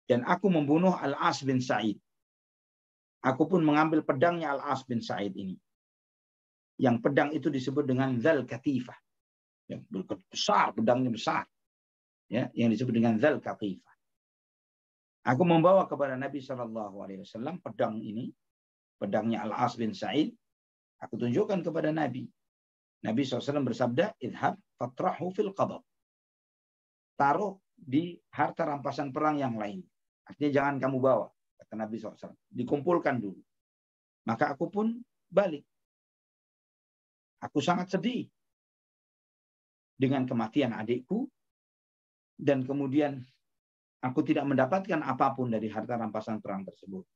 Dan aku membunuh Al-As bin Sa'id. Aku pun mengambil pedangnya Al-As bin Sa'id ini. Yang pedang itu disebut dengan Dzal Katifah. Yang besar, pedangnya besar. Ya, yang disebut dengan Dzal Katifah. Aku membawa kepada Nabi SAW pedang ini, pedangnya Al-As bin Sa'id. Aku tunjukkan kepada Nabi. Nabi SAW bersabda, idhab fatrahu fil qadab. Taruh di harta rampasan perang yang lain. Artinya jangan kamu bawa, kata Nabi SAW. Dikumpulkan dulu. Maka aku pun balik. Aku sangat sedih dengan kematian adikku. Dan kemudian aku tidak mendapatkan apapun dari harta rampasan perang tersebut.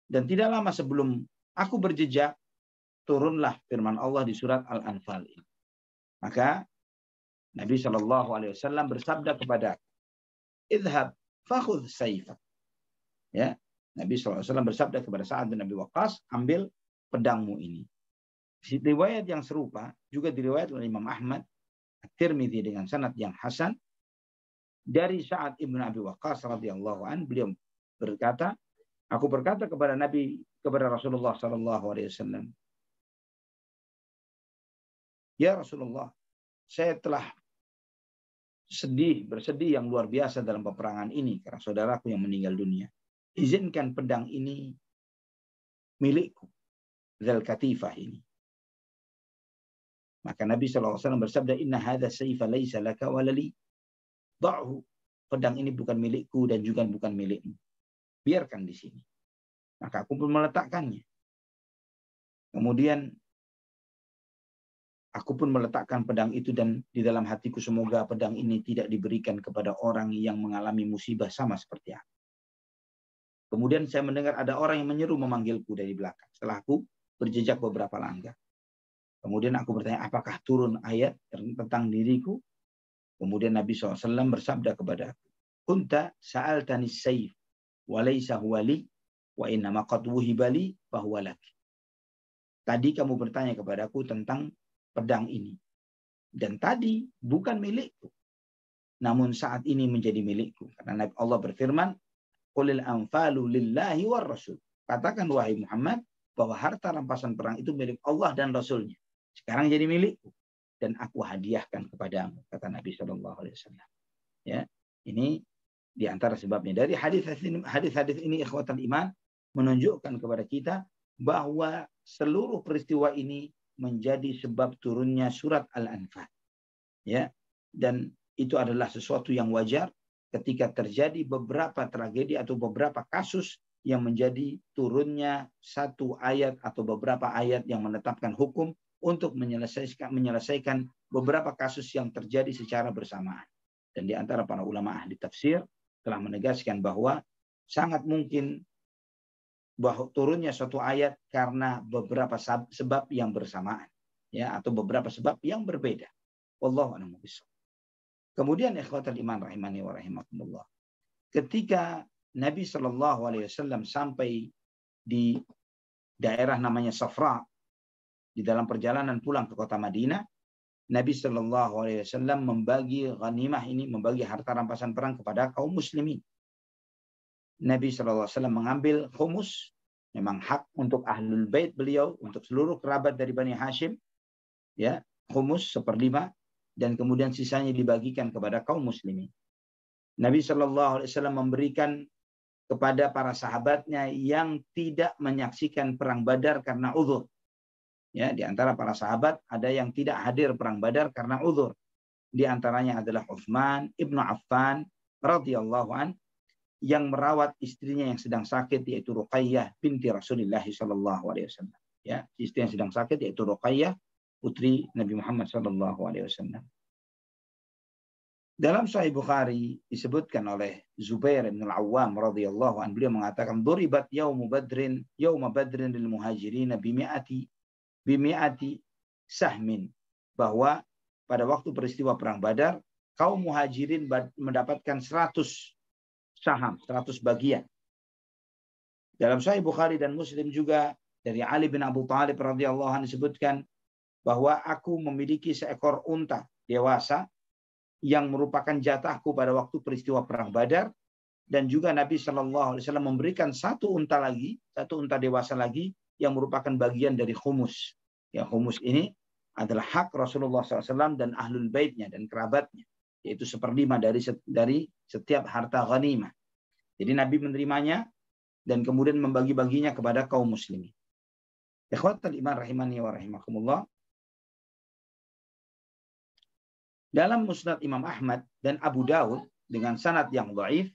Dan tidak lama sebelum aku berjejak, turunlah firman Allah di surat Al-Anfal ini. Maka Nabi SAW bersabda kepada aku, idhab fakhudh sayfak. Ya, Nabi SAW bersabda kepada Sa'ad bin Abi Waqqas, ambil pedangmu ini. Riwayat yang serupa juga diriwayatkan oleh Imam Ahmad, At-Tirmidzi dengan sanad yang hasan dari Sa'ad ibn Abi Waqqas radhiyallahu an, beliau berkata, aku berkata kepada Nabi, kepada Rasulullah SAW, ya Rasulullah, saya telah bersedih yang luar biasa dalam peperangan ini karena saudaraku yang meninggal dunia. Izinkan pedang ini milikku, Dzal Katifah ini. Maka Nabi SAW bersabda, inna hadha sayfa laysa laka walali. Da'hu. Pedang ini bukan milikku dan juga bukan milikmu. Biarkan di sini. Maka aku pun meletakkannya. Kemudian aku pun meletakkan pedang itu, dan di dalam hatiku semoga pedang ini tidak diberikan kepada orang yang mengalami musibah sama seperti aku. Kemudian saya mendengar ada orang yang menyeru memanggilku dari belakang. Setelah aku berjejak beberapa langkah. Kemudian aku bertanya, apakah turun ayat tentang diriku? Kemudian Nabi SAW bersabda kepada aku, kunta sa'altani sayf wa laysa huwa li wa innama qad wuhiba li fa huwa lak. Tadi kamu bertanya kepadaku tentang pedang ini. Dan tadi bukan milikku. Namun saat ini menjadi milikku. Karena Allah berfirman, qulil anfalu lillahi war rasul. Katakan wahai Muhammad, bahwa harta rampasan perang itu milik Allah dan Rasulnya. Sekarang jadi milikku. Dan aku hadiahkan kepadamu, kata Nabi SAW. Ya, ini diantara sebabnya. Dari hadis-hadis ini, ikhwatal iman, menunjukkan kepada kita bahwa seluruh peristiwa ini menjadi sebab turunnya surat Al-Anfal. Ya, dan itu adalah sesuatu yang wajar ketika terjadi beberapa tragedi atau beberapa kasus yang menjadi turunnya satu ayat atau beberapa ayat yang menetapkan hukum untuk menyelesaikan beberapa kasus yang terjadi secara bersamaan. Dan di antara para ulama ahli tafsir telah menegaskan bahwa sangat mungkin bahwa turunnya suatu ayat karena beberapa sebab yang bersamaan, ya, atau beberapa sebab yang berbeda. Wallahu a'lam. Kemudian ikhwatal iman rahimani wa rahimakumullah, ketika Nabi Shallallahu Alaihi Wasallam sampai di daerah namanya Safra, di dalam perjalanan pulang ke kota Madinah, Nabi Shallallahu Alaihi Wasallam membagi ghanimah ini, membagi harta rampasan perang kepada kaum muslimin. Nabi Shallallahu Alaihi Wasallam mengambil khumus, memang hak untuk ahlul bait beliau, untuk seluruh kerabat dari Bani Hashim, ya, khumus 1/5, dan kemudian sisanya dibagikan kepada kaum muslimin. Nabi Shallallahu Alaihi Wasallam memberikan kepada para sahabatnya yang tidak menyaksikan perang Badar karena uzur. Ya, di antara para sahabat ada yang tidak hadir perang Badar karena uzur. Di antaranya adalah Utsman ibnu Affan radhiyallahu an, yang merawat istrinya yang sedang sakit, yaitu Ruqayyah binti Rasulullah sallallahu alaihi wasallam. Ya, istri yang sedang sakit yaitu Ruqayyah, putri Nabi Muhammad sallallahu alaihi wasallam. Dalam Sahih Bukhari disebutkan oleh Zubair bin Al-Awwam radhiyallahu an, beliau mengatakan, "Duribat yauma badrin lil muhajirin bimi'ati sahmin," bahwa pada waktu peristiwa perang Badar, kaum muhajirin mendapatkan 100 saham, 100 bagian. Dalam Sahih Bukhari dan Muslim juga dari Ali bin Abu Thalib radhiyallahu anhu disebutkan bahwa aku memiliki seekor unta dewasa yang merupakan jatahku pada waktu peristiwa perang Badar, dan juga Nabi Shallallahu Alaihi Wasallam memberikan satu unta dewasa lagi yang merupakan bagian dari khumus. Ya, khumus ini adalah hak Rasulullah SAW dan ahlul baitnya dan kerabatnya, yaitu 1/5 dari setiap harta ghanimah. Jadi Nabi menerimanya dan kemudian membagi-baginya kepada kaum muslimin. Ikhwatal iman rahimani wa rahimakumullah. Dalam Musnad Imam Ahmad dan Abu Dawud dengan sanad yang dhaif,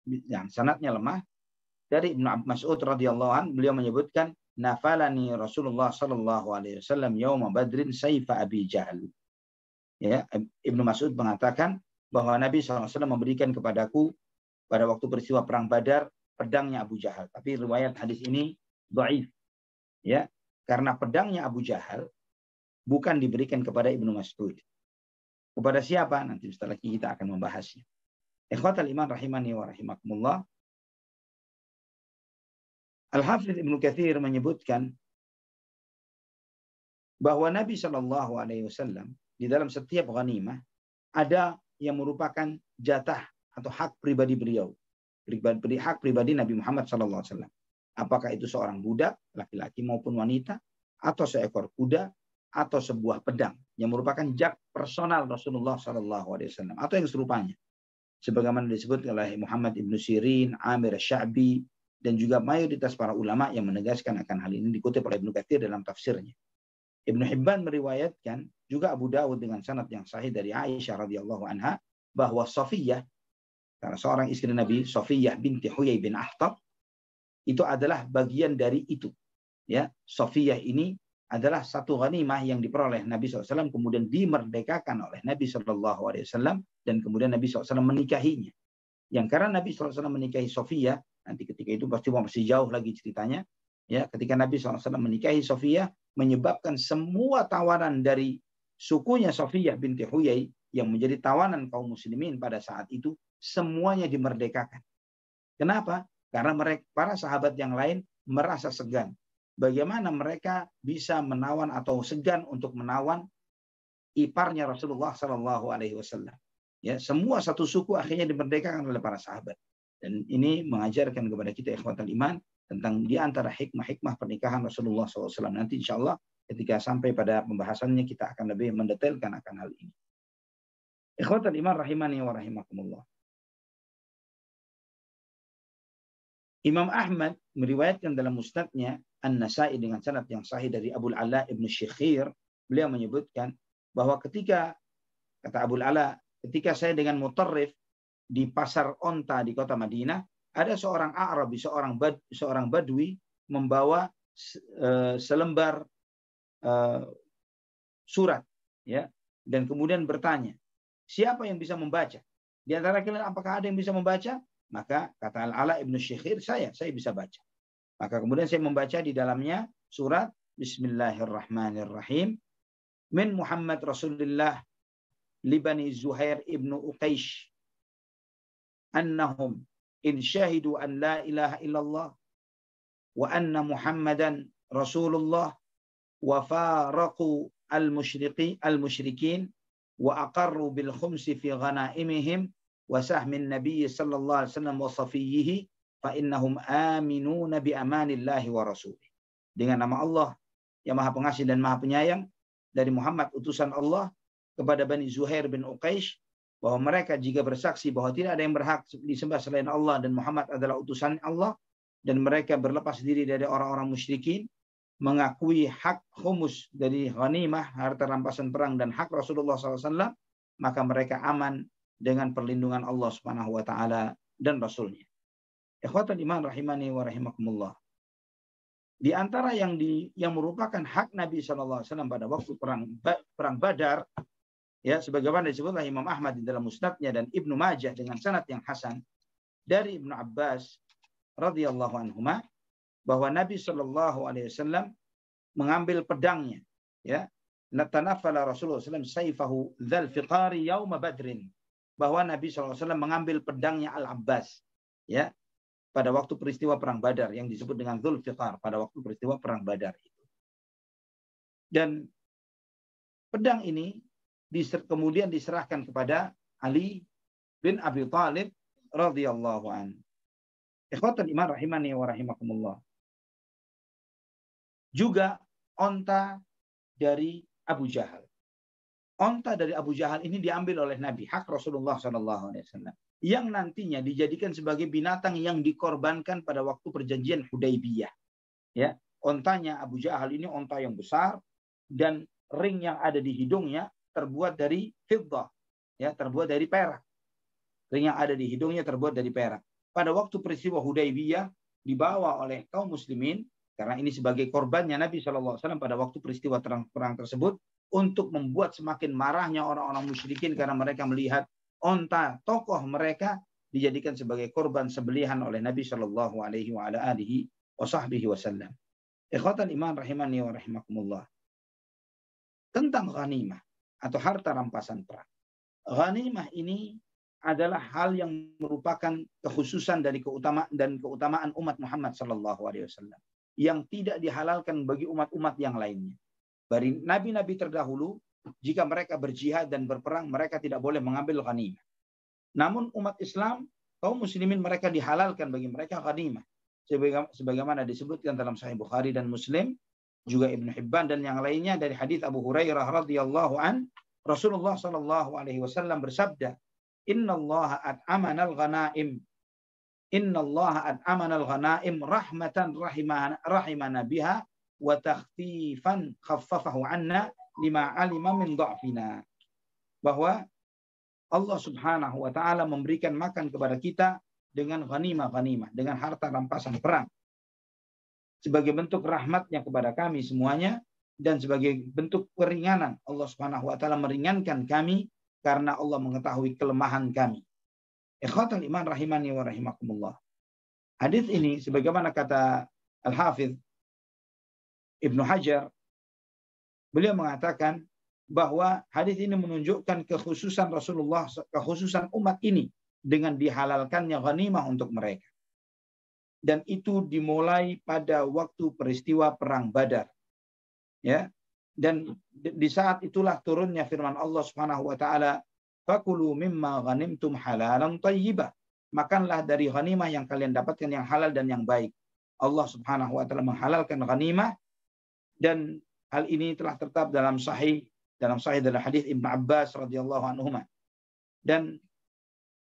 yang sanadnya lemah, dari Ibnu Mas'ud radhiyallahu anhu, beliau menyebutkan, "Nafalani Rasulullah sallallahu alaihi wasallam yauma Badrin sayfa Abi Jahal." Ya, Ibnu Mas'ud mengatakan bahwa Nabi SAW memberikan kepadaku pada waktu peristiwa perang Badar pedangnya Abu Jahal. Tapi riwayat hadis ini dhaif. Ya, karena pedangnya Abu Jahal bukan diberikan kepada Ibnu Mas'ud. Kepada siapa? Nanti setelah kita akan membahasnya. Ikhwatal iman rahimani wa rahimakumullah. Al-Hafidz Ibnu Katsir menyebutkan bahwa Nabi Shallallahu Alaihi Wasallam di dalam setiap ghanimah ada yang merupakan jatah atau hak pribadi beliau, hak pribadi Nabi Muhammad Shallallahu Alaihi Wasallam. Apakah itu seorang budak, laki-laki maupun wanita, atau seekor kuda, atau sebuah pedang yang merupakan jak personal Rasulullah Shallallahu Alaihi Wasallam, atau yang serupanya. Sebagaimana disebut oleh Muhammad ibnu Sirin, Amir Sya'bi, dan juga mayoritas para ulama yang menegaskan akan hal ini, dikutip oleh Ibnu Katsir dalam tafsirnya. Ibnu Hibban meriwayatkan juga Abu Dawud dengan sanad yang sahih dari Aisyah radhiyallahu anha bahwa Safiyah, karena seorang istri Nabi, Safiyah binti Huyai bin Akhtab, itu adalah bagian dari itu. Ya, Safiyah ini adalah satu ghanimah yang diperoleh Nabi SAW, kemudian dimerdekakan oleh Nabi SAW, dan kemudian Nabi SAW menikahinya. Yang karena Nabi SAW menikahi Safiyah, nanti ketika itu pasti masih jauh lagi ceritanya. Ya, ketika Nabi SAW menikahi Safiyah, menyebabkan semua tawanan dari sukunya Safiyah binti Huyai yang menjadi tawanan kaum muslimin pada saat itu, semuanya dimerdekakan. Kenapa? Karena mereka, para sahabat yang lain merasa segan. Bagaimana mereka bisa menawan atau segan untuk menawan iparnya Rasulullah SAW. Ya, semua satu suku akhirnya dimerdekakan oleh para sahabat. Dan ini mengajarkan kepada kita ikhwatal iman tentang di antara hikmah-hikmah pernikahan Rasulullah SAW. Nanti insya Allah ketika sampai pada pembahasannya kita akan lebih mendetailkan akan hal ini. Ikhwatal iman rahimani wa rahimakumullah. Imam Ahmad meriwayatkan dalam musnadnya An-Nasai dengan sanad yang sahih dari Abu Ala ibnu Syikhir. Beliau menyebutkan bahwa ketika, kata Abu Ala, ketika saya dengan Mutarrif di pasar onta di kota Madinah, ada seorang Arabi, seorang Badui membawa selembar surat, ya, dan kemudian bertanya, siapa yang bisa membaca? Di antara kalian apakah ada yang bisa membaca? Maka kata Al-Ala ibnu Syikhir, saya bisa baca. Maka kemudian saya membaca di dalamnya surat Bismillahirrahmanirrahim, min Muhammad Rasulullah libani Zuhair ibnu Uqaish annahum in syahidu an la ilaha illallah wa anna Muhammadan Rasulullah wa faraqu al-musyrikin wa aqarru bil khumsi fi ghanaimihim wa sahmin nabiy sallallahu alaihi wasallam wa safiyhi fa innahum aminuna bi amanillahi wa rasulih. Dengan nama Allah yang Maha Pengasih dan Maha Penyayang, dari Muhammad utusan Allah kepada Bani Zuhair bin Uqaish, bahwa mereka jika bersaksi bahwa tidak ada yang berhak disembah selain Allah dan Muhammad adalah utusan Allah, dan mereka berlepas diri dari orang-orang musyrikin, mengakui hak khumus dari ghanimah, harta rampasan perang, dan hak Rasulullah SAW, maka mereka aman dengan perlindungan Allah Subhanahu wa Ta'ala dan Rasulnya. Ikhwatul iman rahimani wa rahimakumullah. Di antara yang merupakan hak Nabi SAW pada waktu perang Badar, ya, sebagaimana disebutlah Imam Ahmad di dalam musnadnya dan Ibnu Majah dengan sanad yang hasan dari Ibnu Abbas radhiyallahu anhuma, bahwa Nabi SAW mengambil pedangnya, ya, natanafala Rasulullah SAW sayfahu dzal fiqari yauma badrin, bahwa Nabi SAW mengambil pedangnya Al-Abbas, ya, pada waktu peristiwa perang Badar yang disebut dengan Dzul Fiqar, pada waktu peristiwa perang Badar itu. Dan pedang ini kemudian diserahkan kepada Ali bin Abi Thalib radhiyallahu an. Ikhwatul iman rahimani wa rahimakumullah. Juga onta dari Abu Jahal. Onta dari Abu Jahal ini diambil oleh Nabi, hak Rasulullah SAW, yang nantinya dijadikan sebagai binatang yang dikorbankan pada waktu perjanjian Hudaybiyah. Ya, ontanya Abu Jahal ini onta yang besar, dan ring yang ada di hidungnya terbuat dari fiddah, ya, terbuat dari perak. Ring yang ada di hidungnya terbuat dari perak. Pada waktu peristiwa Hudaybiyah dibawa oleh kaum muslimin, karena ini sebagai korbannya Nabi SAW pada waktu peristiwa perang tersebut, untuk membuat semakin marahnya orang-orang musyrikin karena mereka melihat onta tokoh mereka dijadikan sebagai korban sembelihan oleh Nabi Shallallahu Alaihi Wasallam. Ikhwatan iman rahimani wa rahimakumullah. Tentang ghanimah atau harta rampasan perang. Ghanimah ini adalah hal yang merupakan kekhususan dari keutamaan umat Muhammad Shallallahu Alaihi Wasallam yang tidak dihalalkan bagi umat-umat yang lainnya. Dari nabi-nabi terdahulu, jika mereka berjihad dan berperang, mereka tidak boleh mengambil ghanimah. Namun umat Islam, kaum muslimin, mereka dihalalkan bagi mereka ghanimah. Sebagaimana disebutkan dalam Sahih Bukhari dan Muslim, juga Ibnu Hibban dan yang lainnya dari hadis Abu Hurairah radhiyallahu an, Rasulullah sallallahu alaihi wasallam bersabda, "Innallaha at'amana al-ghanaim. Innallaha at'amana al-ghanaim rahmatan rahimana biha wa takhfifan khaffafahu anna lima alima min dha'fina." Bahwa Allah Subhanahu wa taala memberikan makan kepada kita dengan ghanimah, dengan harta rampasan perang, sebagai bentuk rahmatnya kepada kami semuanya, dan sebagai bentuk keringanan. Allah Subhanahu wa taala meringankan kami karena Allah mengetahui kelemahan kami. Ikhwatul iman rahimani wa rahimakumullah. Hadis ini sebagaimana kata Al-Hafidz Ibnu Hajar, beliau mengatakan bahwa hadis ini menunjukkan kekhususan Rasulullah, kekhususan umat ini dengan dihalalkannya ghanimah untuk mereka. Dan itu dimulai pada waktu peristiwa perang Badar. Ya. Dan di saat itulah turunnya firman Allah Subhanahu wa taala, "Fakulu mimma ghanimtum halalan thayyiba." Makanlah dari ghanimah yang kalian dapatkan yang halal dan yang baik. Allah Subhanahu wa taala menghalalkan ghanimah, dan hal ini telah tetap dalam sahih dalam hadis Ibnu Abbas radhiyallahu anhu. Dan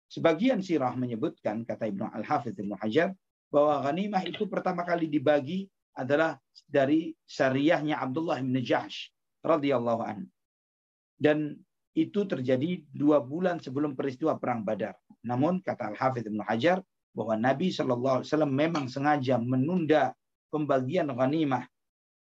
sebagian sirah menyebutkan, kata Ibnu Al-Hafidz Ibnu Hajar, bahwa ghanimah itu pertama kali dibagi adalah dari syariahnya Abdullah bin Jahsh radhiyallahu anhu. Dan itu terjadi 2 bulan sebelum peristiwa perang Badar. Namun kata Al-Hafidz Ibnu Hajar bahwa Nabi SAW memang sengaja menunda pembagian ghanimah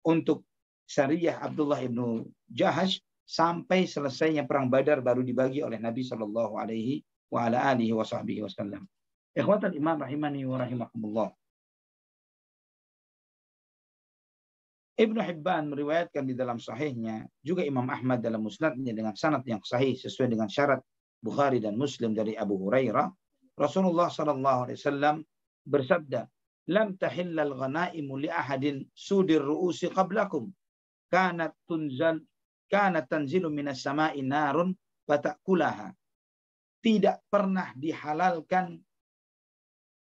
untuk syariah Abdullah bin Jahsh sampai selesainya perang Badar, baru dibagi oleh Nabi Shallallahu Alaihi Wasallam. Ikhwatul iman rahimani wa rahimakumullah. Ibnu Hibban meriwayatkan di dalam sahihnya, juga Imam Ahmad dalam musnadnya dengan sanad yang sahih sesuai dengan syarat Bukhari dan Muslim dari Abu Hurairah, Rasulullah SAW bersabda, "Lam tahillal ghanaimu li ahadin sudir ru'usi qablakum, kanat tanzilu minas sama'i narun fatakulaha." Tidak pernah dihalalkan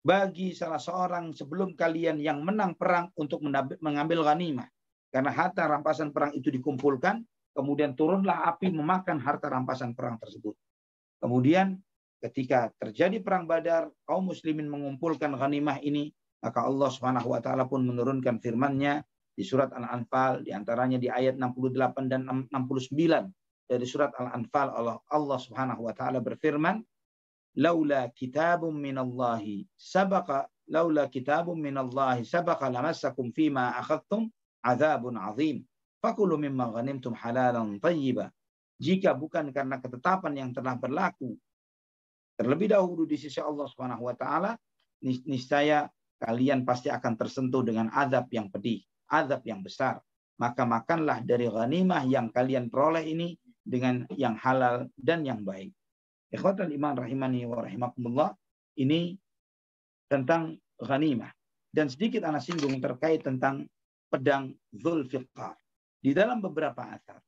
bagi salah seorang sebelum kalian yang menang perang untuk mengambil ghanimah. Karena harta rampasan perang itu dikumpulkan, kemudian turunlah api memakan harta rampasan perang tersebut. Kemudian ketika terjadi perang Badar, kaum muslimin mengumpulkan ghanimah ini, maka Allah Subhanahu wa taala pun menurunkan firman-Nya di surat Al-Anfal, di antaranya di ayat 68 dan 69 dari surat Al-Anfal. Allah Subhanahu wa taala berfirman, "Laula kitabun minallahi sabaqa lamassakum fima akhadtum adzabun azim. Fakulu mimma ghanimtum halalan thayyiba." Jika bukan karena ketetapan yang telah berlaku terlebih dahulu di sisi Allah Subhanahu wa taala, niscaya kalian pasti akan tersentuh dengan azab yang pedih, azab yang besar. Maka makanlah dari ghanimah yang kalian peroleh ini dengan yang halal dan yang baik. Ikhwatal iman rahimani wa rahimakumullah, ini tentang ghanimah. Dan sedikit ana singgung terkait tentang pedang Dzulfiqar. Di dalam beberapa athar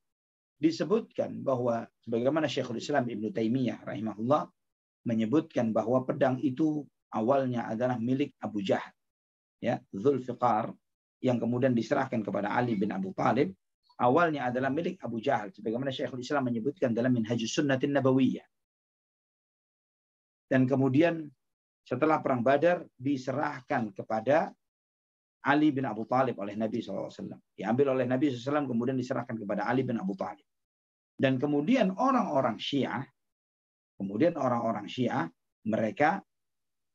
disebutkan bahwa sebagaimana Syekhul Islam Ibnu Taimiyah rahimahullah menyebutkan bahwa pedang itu awalnya adalah milik Abu Jahal, ya, Dzulfiqar, yang kemudian diserahkan kepada Ali bin Abi Thalib, awalnya adalah milik Abu Jahal sebagaimana Syekhul Islam menyebutkan dalam Minhajus Sunnatin Nabawiyah. Dan kemudian setelah perang Badar diserahkan kepada Ali bin Abi Thalib oleh Nabi SAW. Diambil oleh Nabi SAW kemudian diserahkan kepada Ali bin Abi Thalib. Dan kemudian orang-orang Syiah mereka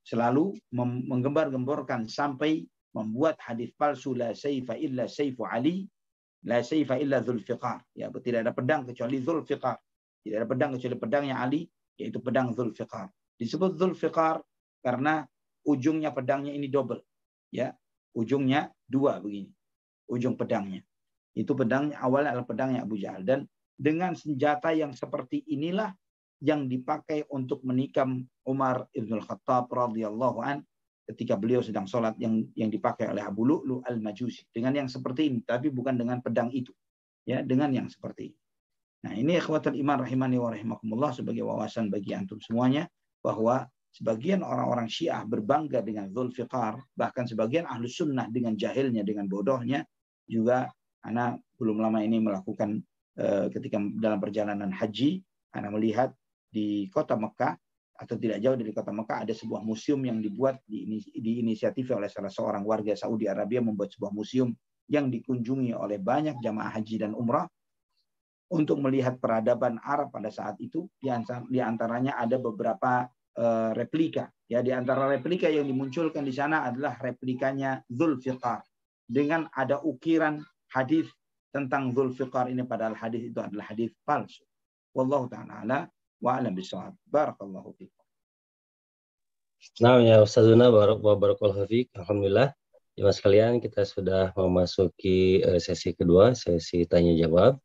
selalu menggembar-gemborkan sampai membuat hadis palsu, la saifa illa saifu Ali, la saifa illa Dzulfiqar. Ya, tidak ada pedang kecuali Dzulfiqar. Tidak ada pedang kecuali pedangnya Ali, yaitu pedang Dzulfiqar. Disebut Dzulfiqar karena ujungnya pedangnya ini double. Ya, ujungnya dua begini. Ujung pedangnya. Itu pedangnya awalnya adalah pedangnya Abu Jahal. Dan dengan senjata yang seperti inilah yang dipakai untuk menikam Umar Ibn Khattab radhiyallahu an ketika beliau sedang sholat, yang dipakai oleh Abu Lu'lu al-Majusi. Dengan yang seperti ini, tapi bukan dengan pedang itu. Ya, dengan yang seperti ini. Nah, ini ikhwatul iman rahimani wa rahimakumullah sebagai wawasan bagi antum semuanya, bahwa sebagian orang-orang Syiah berbangga dengan Dzulfiqar, bahkan sebagian ahlu sunnah dengan jahilnya, dengan bodohnya. Juga anak belum lama ini melakukan ketika dalam perjalanan haji, anak melihat di kota Mekah atau tidak jauh dari kota Mekah ada sebuah museum yang dibuat diinisiatif oleh salah seorang warga Saudi Arabia, membuat sebuah museum yang dikunjungi oleh banyak jamaah haji dan umrah untuk melihat peradaban Arab pada saat itu. Di antaranya ada beberapa replika. Ya, di antara replika yang dimunculkan di sana adalah replikanya Dzulfiqar dengan ada ukiran hadis tentang Dzulfiqar ini, padahal hadis itu adalah hadis palsu. Wallahu ta'ala wa a'lam bishawab. Barakallahu fiikum. Nah, ya Ustazuna barakallahu fiik. Alhamdulillah. Jemaah sekalian, kita sudah memasuki sesi kedua, sesi tanya jawab.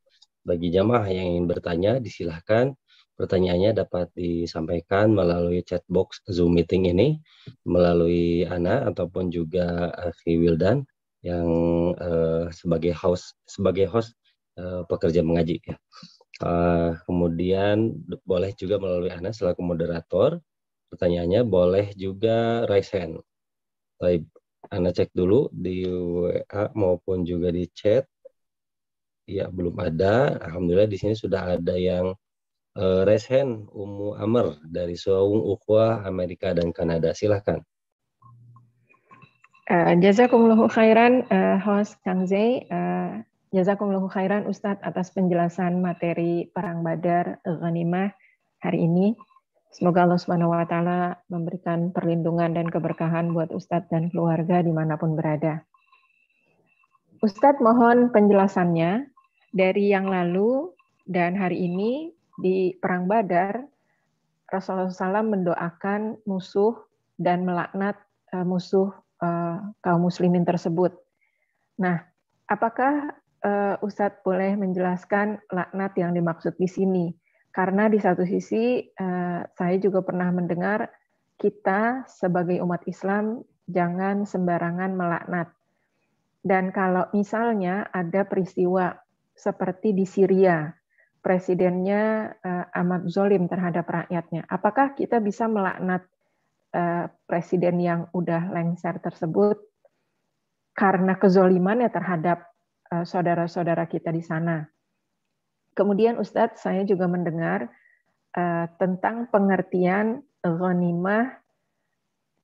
Bagi jamaah yang ingin bertanya, disilahkan pertanyaannya dapat disampaikan melalui chat box Zoom meeting ini, melalui Ana ataupun juga Akhi Wildan yang sebagai host pekerja mengaji. Ya. Kemudian boleh juga melalui Ana selaku moderator. Pertanyaannya boleh juga raise hand. Baik, Ana cek dulu di WA maupun juga di chat. Ya, belum ada. Alhamdulillah di sini sudah ada yang raise hand. Ummu Amr dari Saung Ukhwah Amerika dan Kanada. Silahkan. Jazakumullahu khairan host Kang Zai. Jazakumullahu khairan Ustadz atas penjelasan materi Perang Badar Ghanimah hari ini. Semoga Allah Subhanahu wa taala memberikan perlindungan dan keberkahan buat Ustadz dan keluarga dimanapun berada. Ustadz mohon penjelasannya dari yang lalu dan hari ini di Perang Badar, Rasulullah SAW mendoakan musuh dan melaknat musuh kaum muslimin tersebut. Nah, apakah Ustadz boleh menjelaskan laknat yang dimaksud di sini? Karena di satu sisi saya juga pernah mendengar kita sebagai umat Islam jangan sembarangan melaknat. Dan kalau misalnya ada peristiwa seperti di Syria, presidennya amat zalim terhadap rakyatnya, apakah kita bisa melaknat presiden yang udah lengser tersebut karena kezolimannya terhadap saudara-saudara kita di sana? Kemudian Ustadz, saya juga mendengar tentang pengertian ghanimah,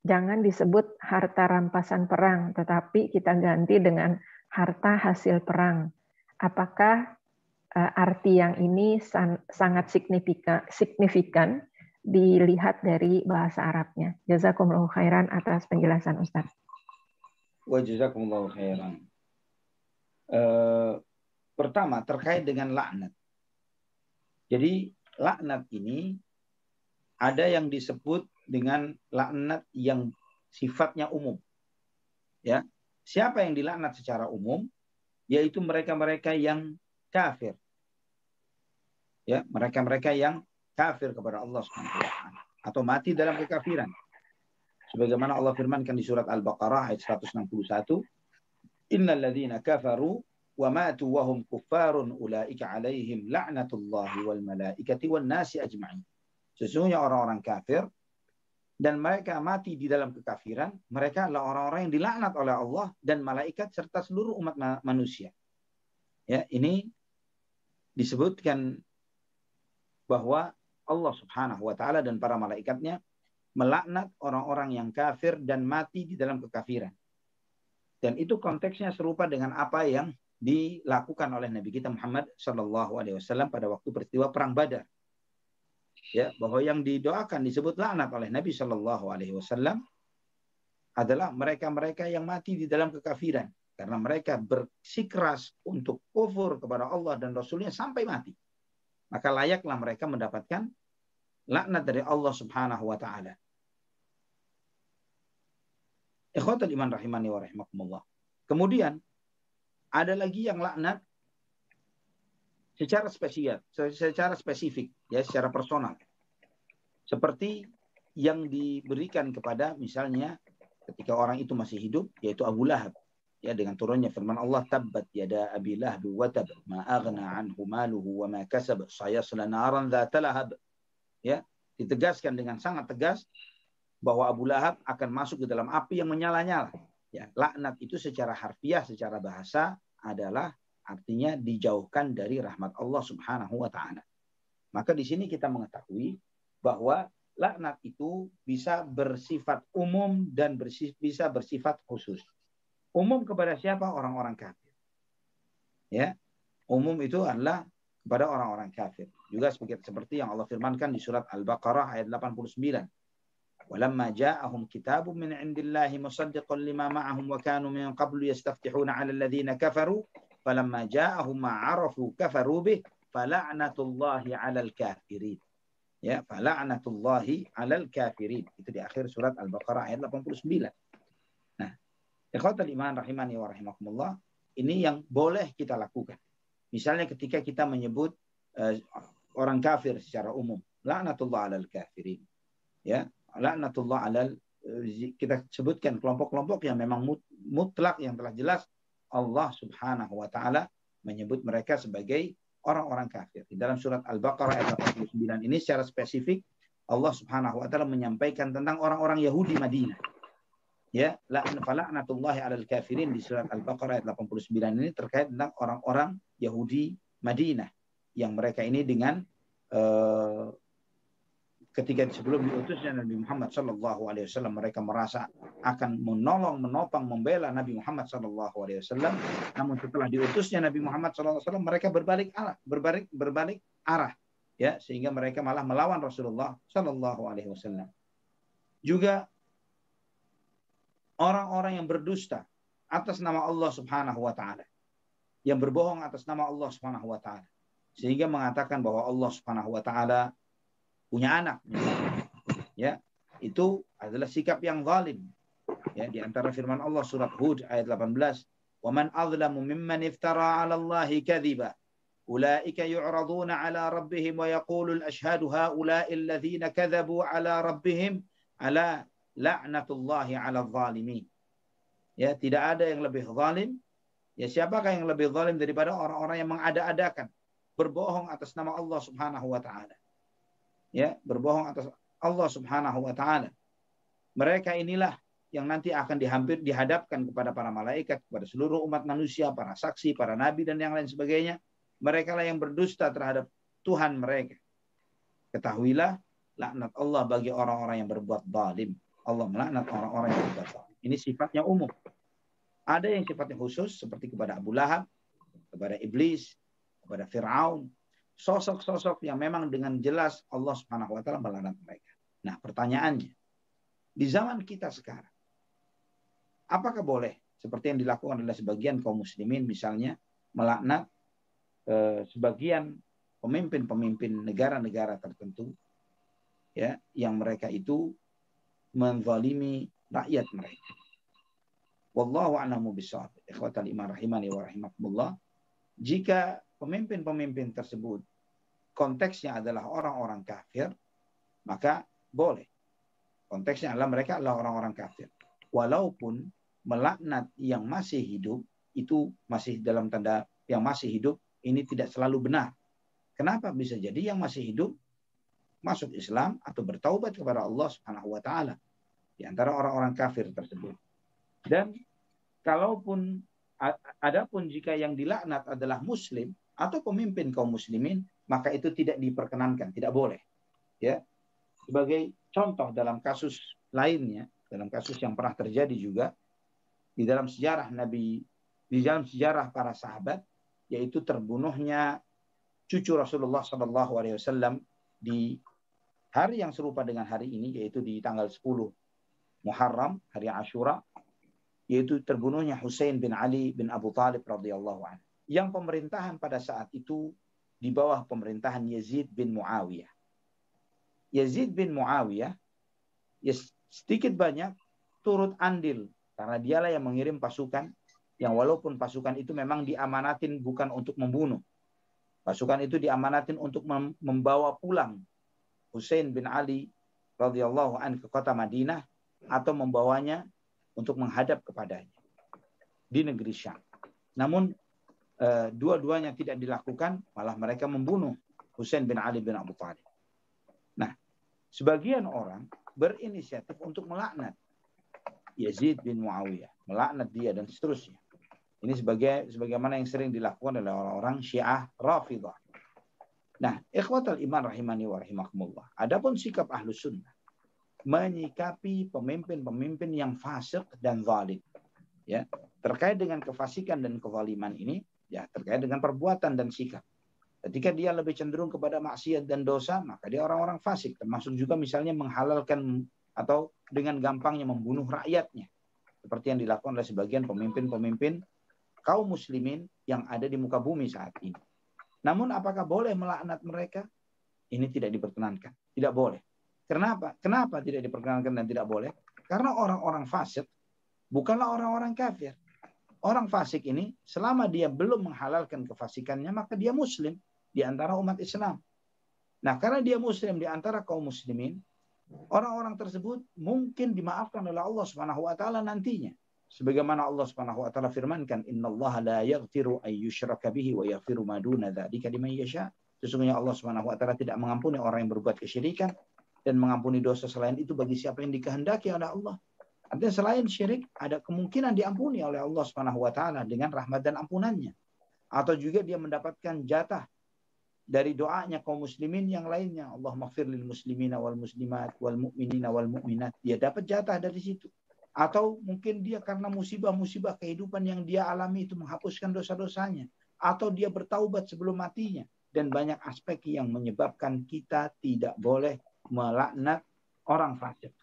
jangan disebut harta rampasan perang, tetapi kita ganti dengan harta hasil perang. Apakah arti yang ini sangat signifikan dilihat dari bahasa Arabnya? Jazakumullahu khairan atas penjelasan Ustaz. Wa jazakumullahu khairan. Pertama, terkait dengan laknat. Jadi laknat ini ada yang disebut dengan laknat yang sifatnya umum. Ya, siapa yang dilaknat secara umum? Yaitu mereka-mereka yang kafir. Ya, mereka-mereka yang kafir kepada Allah Subhanahu wa taala atau mati dalam kekafiran. Sebagaimana Allah firmankan di surat Al-Baqarah ayat 161, "Innal ladzina kafaru wa matu wa hum kuffarun ulaika 'alaihim la'natullahi wal malaikati wan nasi ajma'in." Sesungguhnya orang-orang kafir dan mereka mati di dalam kekafiran, mereka adalah orang-orang yang dilaknat oleh Allah dan malaikat serta seluruh umat manusia. Ya, ini disebutkan bahwa Allah Subhanahu wa taala dan para malaikatnya melaknat orang-orang yang kafir dan mati di dalam kekafiran. Dan itu konteksnya serupa dengan apa yang dilakukan oleh Nabi kita Muhammad sallallahu alaihi wasallam pada waktu peristiwa perang Badar. Ya, bahwa yang didoakan disebut laknat oleh Nabi sallallahu alaihi wasallam adalah mereka-mereka yang mati di dalam kekafiran karena mereka bersikeras untuk kufur kepada Allah dan Rasulnya sampai mati. Maka layaklah mereka mendapatkan laknat dari Allah Subhanahu wa taala. Ikhwatul iman rahimani wa rahimakumullah. Kemudian ada lagi yang laknat secara spesifik, ya, secara personal. Seperti yang diberikan kepada misalnya ketika orang itu masih hidup, yaitu Abu Lahab. Ya, dengan turunnya firman Allah, tabbat yada abi lahab wa tab ma aghna anhu maluhu wa ma kasab sayasla naran dzata lahab. Ya, ditegaskan dengan sangat tegas bahwa Abu Lahab akan masuk ke dalam api yang menyala-nyala. Ya, laknat itu secara harfiah, secara bahasa adalah artinya dijauhkan dari rahmat Allah Subhanahu wa taala. Maka di sini kita mengetahui bahwa laknat itu bisa bersifat umum dan bisa bersifat khusus. Umum kepada siapa? Orang-orang kafir. Ya, umum itu adalah kepada orang-orang kafir. Juga seperti yang Allah firmankan di surat Al-Baqarah ayat 89. Walamma ja'ahum kitabun min 'indillahi musaddiqan lima ma'ahum wa kanu min qablu yastaftihuna 'alal ladzina kafaru falamma ja'ahum ma 'arafu kafaru bih fala'natullahi 'alal kafirin. Ya, fala'natullahi 'alal kafirin. Itu di akhir surat Al-Baqarah ayat 89. Nah, ikhwatul iman rahimani wa rahimakumullah, ini yang boleh kita lakukan. Misalnya ketika kita menyebut orang kafir secara umum, la'natullah 'alal kafirin. Ya, la'natullah 'alal, kita sebutkan kelompok-kelompok yang memang mutlak, yang telah jelas Allah Subhanahu wa taala menyebut mereka sebagai orang-orang kafir. Di dalam surat Al-Baqarah ayat 89 ini secara spesifik Allah Subhanahu wa taala menyampaikan tentang orang-orang Yahudi Madinah. Ya, fala'natullahi 'alal kafirin di surat Al-Baqarah ayat 89 ini terkait tentang orang-orang Yahudi Madinah yang mereka ini dengan ketika sebelum diutusnya Nabi Muhammad sallallahu alaihi wasallam mereka merasa akan menolong, menopang, membela Nabi Muhammad sallallahu alaihi wasallam. Namun setelah diutusnya Nabi Muhammad sallallahu alaihi wasallam mereka berbalik arah, ya, sehingga mereka malah melawan Rasulullah sallallahu alaihi wasallam. Juga orang-orang yang berdusta atas nama Allah Subhanahu wa taala, yang berbohong atas nama Allah Subhanahu wa taala, sehingga mengatakan bahwa Allah Subhanahu wa taala punya anak, ya, itu adalah sikap yang zalim. Ya, di antara firman Allah surat Hud ayat 18, "Wa man azlamu mimman iftara 'ala Allahi kadhiba, ulaika yu'raduna 'ala rabbihim wa yaqulu al-ashhadu ha'ula'i alladhina kadhabu 'ala rabbihim ala la'natullahi 'ala zalimin. Ya, tidak ada yang lebih zalim. Ya, siapakah yang lebih zalim daripada orang-orang yang mengada-adakan, berbohong atas nama Allah Subhanahu wa taala. Ya, berbohong atas Allah Subhanahu wa taala. Mereka inilah yang nanti akan dihadapkan kepada para malaikat, kepada seluruh umat manusia, para saksi, para nabi dan yang lain sebagainya. Mereka lah yang berdusta terhadap Tuhan mereka. Ketahuilah, laknat Allah bagi orang-orang yang berbuat zalim. Allah melaknat orang-orang yang berbuat zalim. Ini sifatnya umum. Ada yang sifatnya khusus seperti kepada Abu Lahab, kepada Iblis, kepada Fir'aun. Sosok-sosok yang memang dengan jelas Allah Subhanahu wa taala melaknat mereka. Nah, pertanyaannya, di zaman kita sekarang, apakah boleh seperti yang dilakukan oleh sebagian kaum muslimin misalnya melaknat sebagian pemimpin-pemimpin negara-negara tertentu, ya, yang mereka itu menzalimi rakyat mereka. Wallahu a'lamu bishawab. Ikhwatal iman rahimani wa rahimakumullah. Jika pemimpin-pemimpin tersebut konteksnya adalah orang-orang kafir, maka boleh. Konteksnya adalah mereka adalah orang-orang kafir. Walaupun melaknat yang masih hidup, itu masih dalam tanda yang masih hidup, ini tidak selalu benar. Kenapa? Bisa jadi yang masih hidup masuk Islam atau bertaubat kepada Allah Subhanahu wa taala di antara orang-orang kafir tersebut. Dan kalaupun adapun jika yang dilaknat adalah muslim atau pemimpin kaum muslimin, maka itu tidak diperkenankan, tidak boleh. Ya. Sebagai contoh dalam kasus lainnya, dalam kasus yang pernah terjadi juga di dalam sejarah Nabi, di dalam sejarah para sahabat, yaitu terbunuhnya cucu Rasulullah SAW di hari yang serupa dengan hari ini, yaitu di tanggal 10 Muharram, hari Ashura, yaitu terbunuhnya Husain bin Ali bin Abu Talib radhiyallahu anhu. Yang pemerintahan pada saat itu di bawah pemerintahan Yazid bin Muawiyah. Yazid bin Muawiyah ya sedikit banyak turut andil karena dialah yang mengirim pasukan yang walaupun pasukan itu memang diamanatin bukan untuk membunuh. Pasukan itu diamanatin untuk membawa pulang Husain bin Ali radhiyallahu anhu ke kota Madinah atau membawanya untuk menghadap kepadanya di negeri Syam. Namun dua-duanya tidak dilakukan, malah mereka membunuh Husain bin Ali bin Abu Talib. Nah, sebagian orang berinisiatif untuk melaknat Yazid bin Muawiyah, melaknat dia dan seterusnya. Ini sebagaimana yang sering dilakukan oleh orang-orang Syiah Rafidah. Nah, ikhwatal iman rahimani wa rahimakumullah. Adapun sikap Ahlus Sunnah menyikapi pemimpin-pemimpin yang fasik dan zalim. Ya, terkait dengan kefasikan dan kezaliman ini, ya terkait dengan perbuatan dan sikap. Ketika dia lebih cenderung kepada maksiat dan dosa, maka dia orang-orang fasik. Termasuk juga misalnya menghalalkan atau dengan gampangnya membunuh rakyatnya. Seperti yang dilakukan oleh sebagian pemimpin-pemimpin kaum muslimin yang ada di muka bumi saat ini. Namun apakah boleh melaknat mereka? Ini tidak diperkenankan. Tidak boleh. Kenapa? Kenapa tidak diperkenankan dan tidak boleh? Karena orang-orang fasik bukanlah orang-orang kafir. Orang fasik ini selama dia belum menghalalkan kefasikannya, maka dia muslim di antara umat Islam. Nah, karena dia muslim di antara kaum muslimin, orang-orang tersebut mungkin dimaafkan oleh Allah Subhanahu wa taala nantinya. Sebagaimana Allah Subhanahu wa taala firmankan, "Innallaha la yaghfiru ay yushraka bihi wa yaghfiru ma duna dzalika liman yasha." Sesungguhnya Allah Subhanahu wa taala tidak mengampuni orang yang berbuat kesyirikan dan mengampuni dosa selain itu bagi siapa yang dikehendaki oleh Allah. Artinya selain syirik ada kemungkinan diampuni oleh Allah Subhanahu wa taala dengan rahmat dan ampunannya. Atau juga dia mendapatkan jatah dari doanya kaum muslimin yang lainnya. Allahumma ighfir lil muslimina wal muslimat wal mu'minina wal mu'minat. Dia dapat jatah dari situ. Atau mungkin dia karena musibah-musibah kehidupan yang dia alami itu menghapuskan dosa-dosanya. Atau dia bertaubat sebelum matinya. Dan banyak aspek yang menyebabkan kita tidak boleh melaknat orang fasik.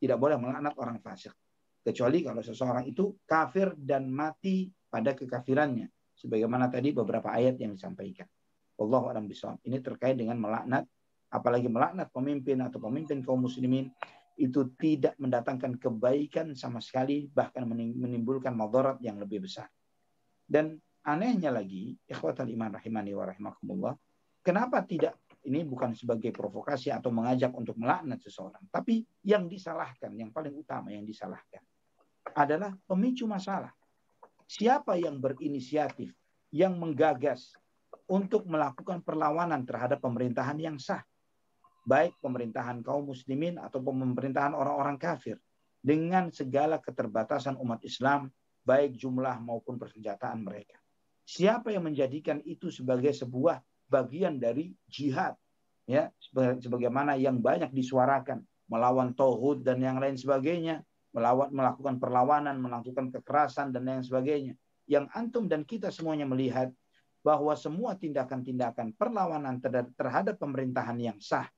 Tidak boleh melaknat orang fasik. Kecuali kalau seseorang itu kafir dan mati pada kekafirannya. Sebagaimana tadi beberapa ayat yang disampaikan. Wallahu a'lam bishawab. Ini terkait dengan melaknat. Apalagi melaknat pemimpin atau pemimpin kaum muslimin. Itu tidak mendatangkan kebaikan sama sekali. Bahkan menimbulkan madarat yang lebih besar. Dan anehnya lagi. Ikhwatal iman rahimani wa rahimakumullah. Kenapa tidak ini bukan sebagai provokasi atau mengajak untuk melaknat seseorang. Tapi yang disalahkan, yang paling utama yang disalahkan adalah pemicu masalah. Siapa yang berinisiatif, yang menggagas untuk melakukan perlawanan terhadap pemerintahan yang sah. Baik pemerintahan kaum muslimin atau pemerintahan orang-orang kafir. Dengan segala keterbatasan umat Islam, baik jumlah maupun persenjataan mereka. Siapa yang menjadikan itu sebagai sebuah bagian dari jihad, ya, sebagaimana yang banyak disuarakan, melawan tauhid dan yang lain sebagainya, melakukan perlawanan, melakukan kekerasan dan lain sebagainya. Yang antum dan kita semuanya melihat bahwa semua tindakan-tindakan perlawanan terhadap pemerintahan yang sah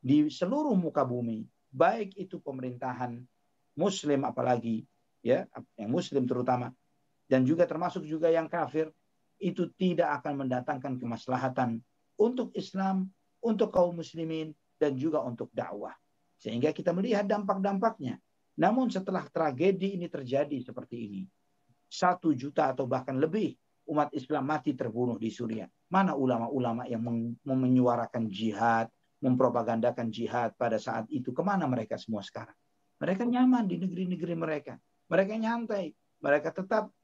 di seluruh muka bumi, baik itu pemerintahan muslim apalagi, ya, yang muslim terutama, dan juga termasuk juga yang kafir, itu tidak akan mendatangkan kemaslahatan untuk Islam, untuk kaum muslimin, dan juga untuk dakwah. Sehingga kita melihat dampak-dampaknya. Namun setelah tragedi ini terjadi seperti ini, 1 juta atau bahkan lebih umat Islam mati terbunuh di Suriah. Mana ulama-ulama yang menyuarakan jihad, mempropagandakan jihad pada saat itu? Kemana mereka semua sekarang? Mereka nyaman di negeri-negeri mereka. Mereka nyantai. Mereka tetap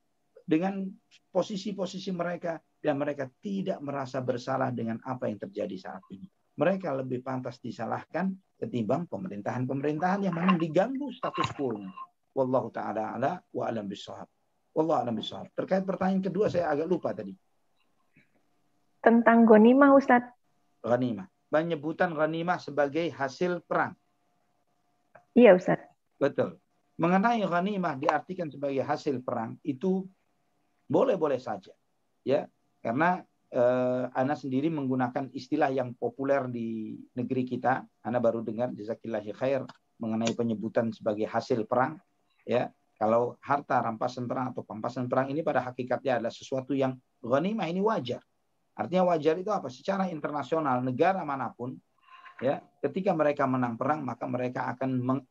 dengan posisi-posisi mereka, dan mereka tidak merasa bersalah dengan apa yang terjadi saat ini. Mereka lebih pantas disalahkan ketimbang pemerintahan-pemerintahan yang memang diganggu status quo-nya. Wallahu ta'ala ala wa alam bishawab. Wallahu alam bishawab. Terkait pertanyaan kedua saya agak lupa tadi. Tentang ghanimah, Ustaz. Ghanimah. Penyebutan ghanimah sebagai hasil perang. Iya, Ustaz. Betul. Mengenai ghanimah diartikan sebagai hasil perang itu boleh-boleh saja, ya, karena Ana sendiri menggunakan istilah yang populer di negeri kita. Ana baru dengar jazakillahi khair mengenai penyebutan sebagai hasil perang, ya. Kalau harta rampasan perang atau pampasan perang ini pada hakikatnya adalah sesuatu yang ghanimah, ini wajar. Artinya wajar itu apa? Secara internasional negara manapun, ya, ketika mereka menang perang maka mereka akan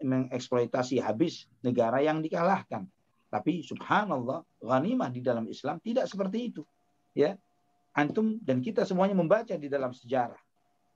mengeksploitasi habis negara yang dikalahkan. Tapi subhanallah, ghanimah di dalam Islam tidak seperti itu. Ya, antum dan kita semuanya membaca di dalam sejarah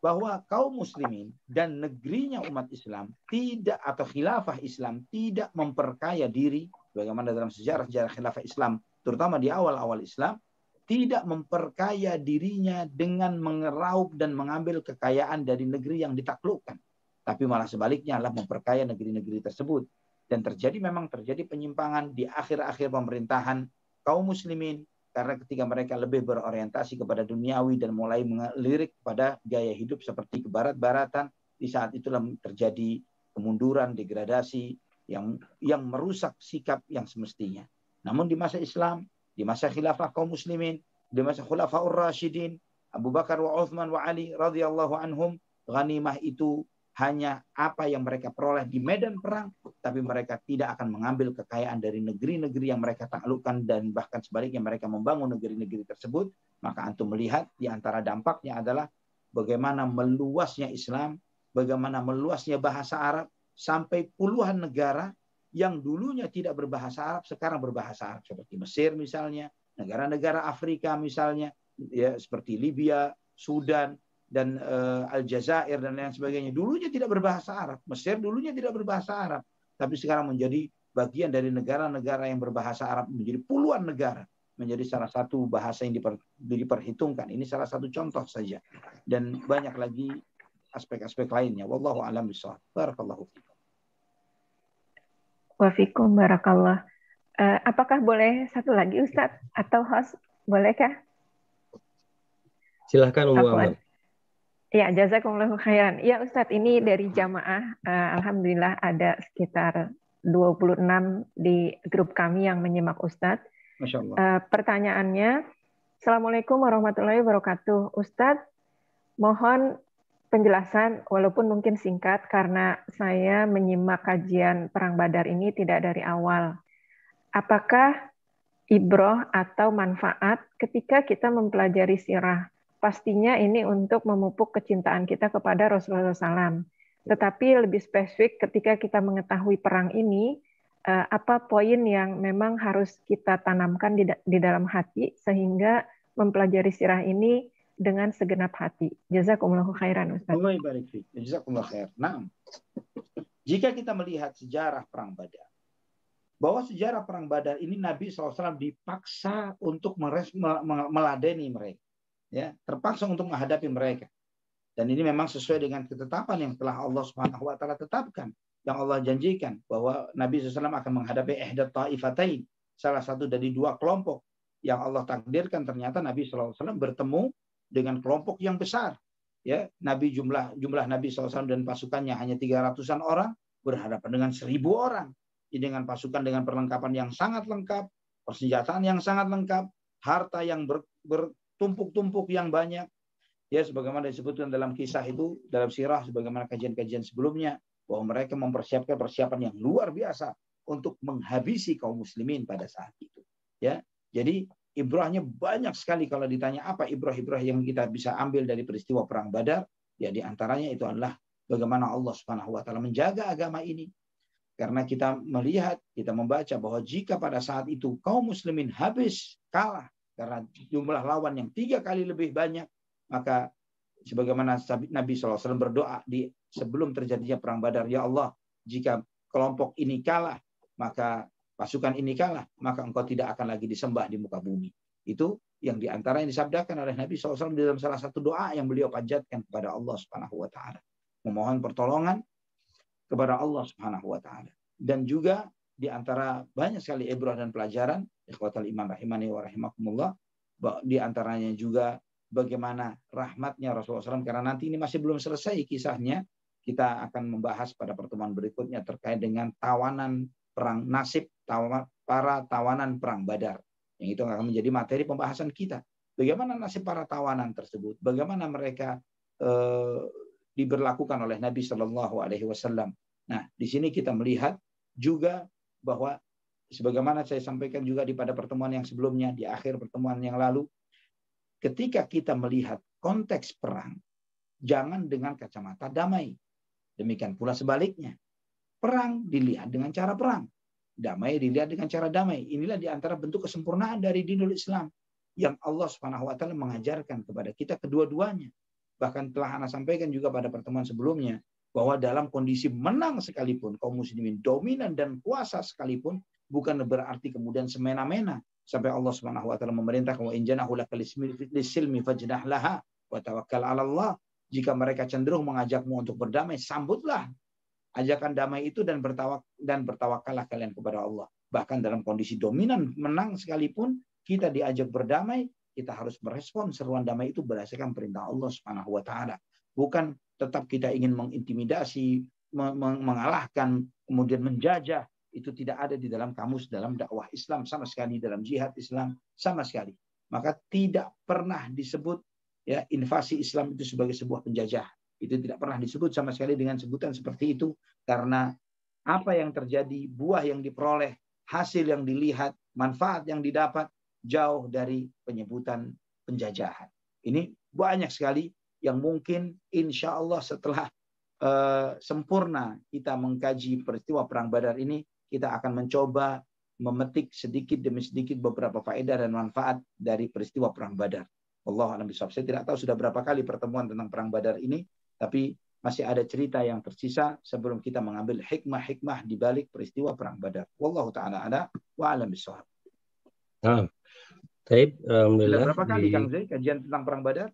bahwa kaum muslimin dan negerinya umat Islam tidak, atau khilafah Islam tidak memperkaya diri, bagaimana dalam sejarah-sejarah khilafah Islam, terutama di awal-awal Islam, tidak memperkaya dirinya dengan mengeraup dan mengambil kekayaan dari negeri yang ditaklukkan. Tapi malah sebaliknya adalah memperkaya negeri-negeri tersebut. Dan memang terjadi penyimpangan di akhir-akhir pemerintahan kaum muslimin, karena ketika mereka lebih berorientasi kepada duniawi dan mulai melirik pada gaya hidup seperti kebarat-baratan, di saat itulah terjadi kemunduran, degradasi yang merusak sikap yang semestinya. Namun di masa Islam, di masa khilafah kaum muslimin, di masa khulafaur rasyidin, Abu Bakar wa Uthman wa Ali radhiyallahu anhum, ghanimah itu hanya apa yang mereka peroleh di medan perang, tapi mereka tidak akan mengambil kekayaan dari negeri-negeri yang mereka taklukkan, dan bahkan sebaliknya mereka membangun negeri-negeri tersebut. Maka antum melihat di antara dampaknya adalah bagaimana meluasnya Islam, bagaimana meluasnya bahasa Arab, sampai puluhan negara yang dulunya tidak berbahasa Arab sekarang berbahasa Arab, seperti Mesir misalnya, negara-negara Afrika misalnya, ya, seperti Libya, Sudan, dan Aljazair dan lain sebagainya. Dulunya tidak berbahasa Arab. Mesir dulunya tidak berbahasa Arab, tapi sekarang menjadi bagian dari negara-negara yang berbahasa Arab, menjadi puluhan negara, menjadi salah satu bahasa yang diperhitungkan. Ini salah satu contoh saja, dan banyak lagi aspek-aspek lainnya. Wallahu a'lam bishawab. Barakallahu fikum. Wa fikum barakallah. Apakah boleh satu lagi, Ustaz atau host? Bolehkah? Silahkan Ummu Aman. Ya, jazakumullahu khairan. Ya Ustadz, ini dari jamaah, alhamdulillah ada sekitar 26 di grup kami yang menyimak Ustadz. Masya Allah. Pertanyaannya, Assalamualaikum warahmatullahi wabarakatuh. Ustadz, mohon penjelasan walaupun mungkin singkat karena saya menyimak kajian Perang Badar ini tidak dari awal. Apakah ibroh atau manfaat ketika kita mempelajari sirah? Pastinya ini untuk memupuk kecintaan kita kepada Rasulullah SAW. Tetapi lebih spesifik ketika kita mengetahui perang ini, apa poin yang memang harus kita tanamkan di dalam hati sehingga mempelajari sirah ini dengan segenap hati. Jazakumullahu khairan, Ustaz. Allah barik fiik. Jazakumullah khair. Nah, jika kita melihat sejarah Perang Badar, bahwa sejarah Perang Badar ini Nabi SAW dipaksa untuk meladeni mereka. Ya, terpaksa untuk menghadapi mereka. Dan ini memang sesuai dengan ketetapan yang telah Allah Subhanahu wa taala tetapkan, yang Allah janjikan bahwa Nabi SAW akan menghadapi ihdat ta'ifatain, salah satu dari dua kelompok yang Allah takdirkan. Ternyata Nabi SAW bertemu dengan kelompok yang besar. Ya, jumlah Nabi SAW dan pasukannya hanya 300-an orang berhadapan dengan 1.000 orang. Jadi dengan pasukan dengan perlengkapan yang sangat lengkap, persenjataan yang sangat lengkap, harta yang bertumpuk-tumpuk yang banyak. Ya, sebagaimana disebutkan dalam kisah itu, dalam sirah, sebagaimana kajian-kajian sebelumnya, bahwa mereka mempersiapkan persiapan yang luar biasa untuk menghabisi kaum muslimin pada saat itu. Ya, jadi ibrahnya banyak sekali. Kalau ditanya apa ibrah-ibrah yang kita bisa ambil dari peristiwa Perang Badar, ya diantaranya itu adalah bagaimana Allah Subhanahu wa taala menjaga agama ini. Karena kita melihat, kita membaca bahwa jika pada saat itu kaum muslimin habis kalah karena jumlah lawan yang 3 kali lebih banyak, maka sebagaimana Nabi SAW berdoa di sebelum terjadinya Perang Badar, ya Allah, jika kelompok ini kalah, maka pasukan ini kalah, maka engkau tidak akan lagi disembah di muka bumi. Itu yang diantara yang disabdakan oleh Nabi SAW dalam salah satu doa yang beliau panjatkan kepada Allah Subhanahu wa taala. Memohon pertolongan kepada Allah Subhanahu wa taala. Dan juga diantara banyak sekali ibrah dan pelajaran, ikhwatal iman rahimani wa rahimakumullah, diantaranya juga bagaimana rahmatnya Rasulullah SAW, karena nanti ini masih belum selesai kisahnya. Kita akan membahas pada pertemuan berikutnya terkait dengan tawanan perang, nasib para tawanan Perang Badar. Yang itu akan menjadi materi pembahasan kita. Bagaimana nasib para tawanan tersebut? Bagaimana mereka diberlakukan oleh Nabi Shallallahu Alaihi Wasallam. Nah, di sini kita melihat juga bahwa sebagaimana saya sampaikan juga pada pertemuan yang sebelumnya, di akhir pertemuan yang lalu, ketika kita melihat konteks perang, jangan dengan kacamata damai. Demikian pula sebaliknya. Perang dilihat dengan cara perang. Damai dilihat dengan cara damai. Inilah diantara bentuk kesempurnaan dari dinul Islam yang Allah Subhanahu wa taala mengajarkan kepada kita kedua-duanya. Bahkan telah Ana sampaikan juga pada pertemuan sebelumnya, bahwa dalam kondisi menang sekalipun, kaum muslimin dominan dan kuasa sekalipun, bukan berarti kemudian semena-mena. Sampai Allah Subhanahu wa taala memerintahkan, wa in janahu lakal silmi fajnah laha wa tawakkal 'ala Allah. Jika mereka cenderung mengajakmu untuk berdamai, sambutlah ajakan damai itu dan bertawakallah kalian kepada Allah. Bahkan dalam kondisi dominan menang sekalipun, kita diajak berdamai, kita harus merespon seruan damai itu berdasarkan perintah Allah Subhanahu wa taala. Bukan tetap kita ingin mengintimidasi, mengalahkan, kemudian menjajah. Itu tidak ada di dalam kamus dalam dakwah Islam sama sekali, dalam jihad Islam sama sekali. Maka tidak pernah disebut ya invasi Islam itu sebagai sebuah penjajahan. Itu tidak pernah disebut sama sekali dengan sebutan seperti itu, karena apa yang terjadi, buah yang diperoleh, hasil yang dilihat, manfaat yang didapat jauh dari penyebutan penjajahan. Ini banyak sekali yang mungkin insya Allah setelah sempurna kita mengkaji peristiwa Perang Badar ini, kita akan mencoba memetik sedikit demi sedikit beberapa faedah dan manfaat dari peristiwa Perang Badar. Wallahu a'lam bishawab. Saya tidak tahu sudah berapa kali pertemuan tentang Perang Badar ini, tapi masih ada cerita yang tersisa sebelum kita mengambil hikmah-hikmah di balik peristiwa Perang Badar. Wallahu ta'ala ala wa a'lam bishawab. Nah, baik, alhamdulillah. Sudah berapa kali Kang Zai kajian tentang Perang Badar?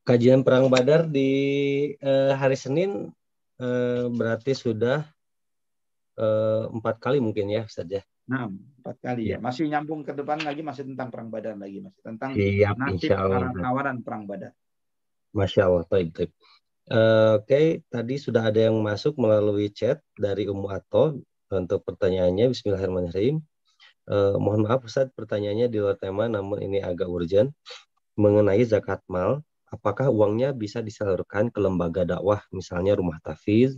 Kajian Perang Badar di hari Senin berarti sudah 4 kali mungkin ya Ustaz ya. Nah, 4 kali ya. Masih nyambung ke depan lagi, masih tentang Perang Badar lagi, masih tentang nasib para tawanan Perang Badar. Masya Allah, baik. Oke, tadi sudah ada yang masuk melalui chat dari Ummu Ato untuk pertanyaannya. Bismillahirrahmanirrahim. Mohon maaf Ustaz, pertanyaannya di luar tema, namun ini agak urgent. Mengenai zakat mal, apakah uangnya bisa disalurkan ke lembaga dakwah, misalnya rumah tahfiz,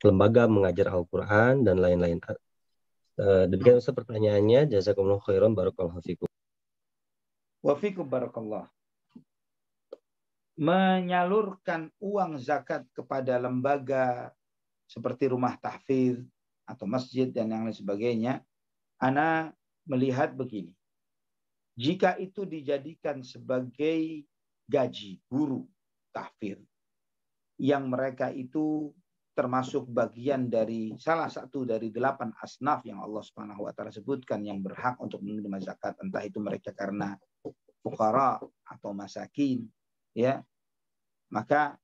lembaga mengajar Al-Quran, dan lain-lain? Demikian Ustaz pertanyaannya. Jazakumullahu khairan, barakallahu fikum. Wa fikum barakallah. Menyalurkan uang zakat kepada lembaga seperti rumah tahfiz atau masjid dan yang lain sebagainya, Ana melihat begini. Jika itu dijadikan sebagai gaji guru tahfidz yang mereka itu termasuk bagian dari salah satu dari 8 asnaf yang Allah Subhanahu wa taala sebutkan yang berhak untuk menerima zakat, entah itu mereka karena fuqara atau masakin, ya, maka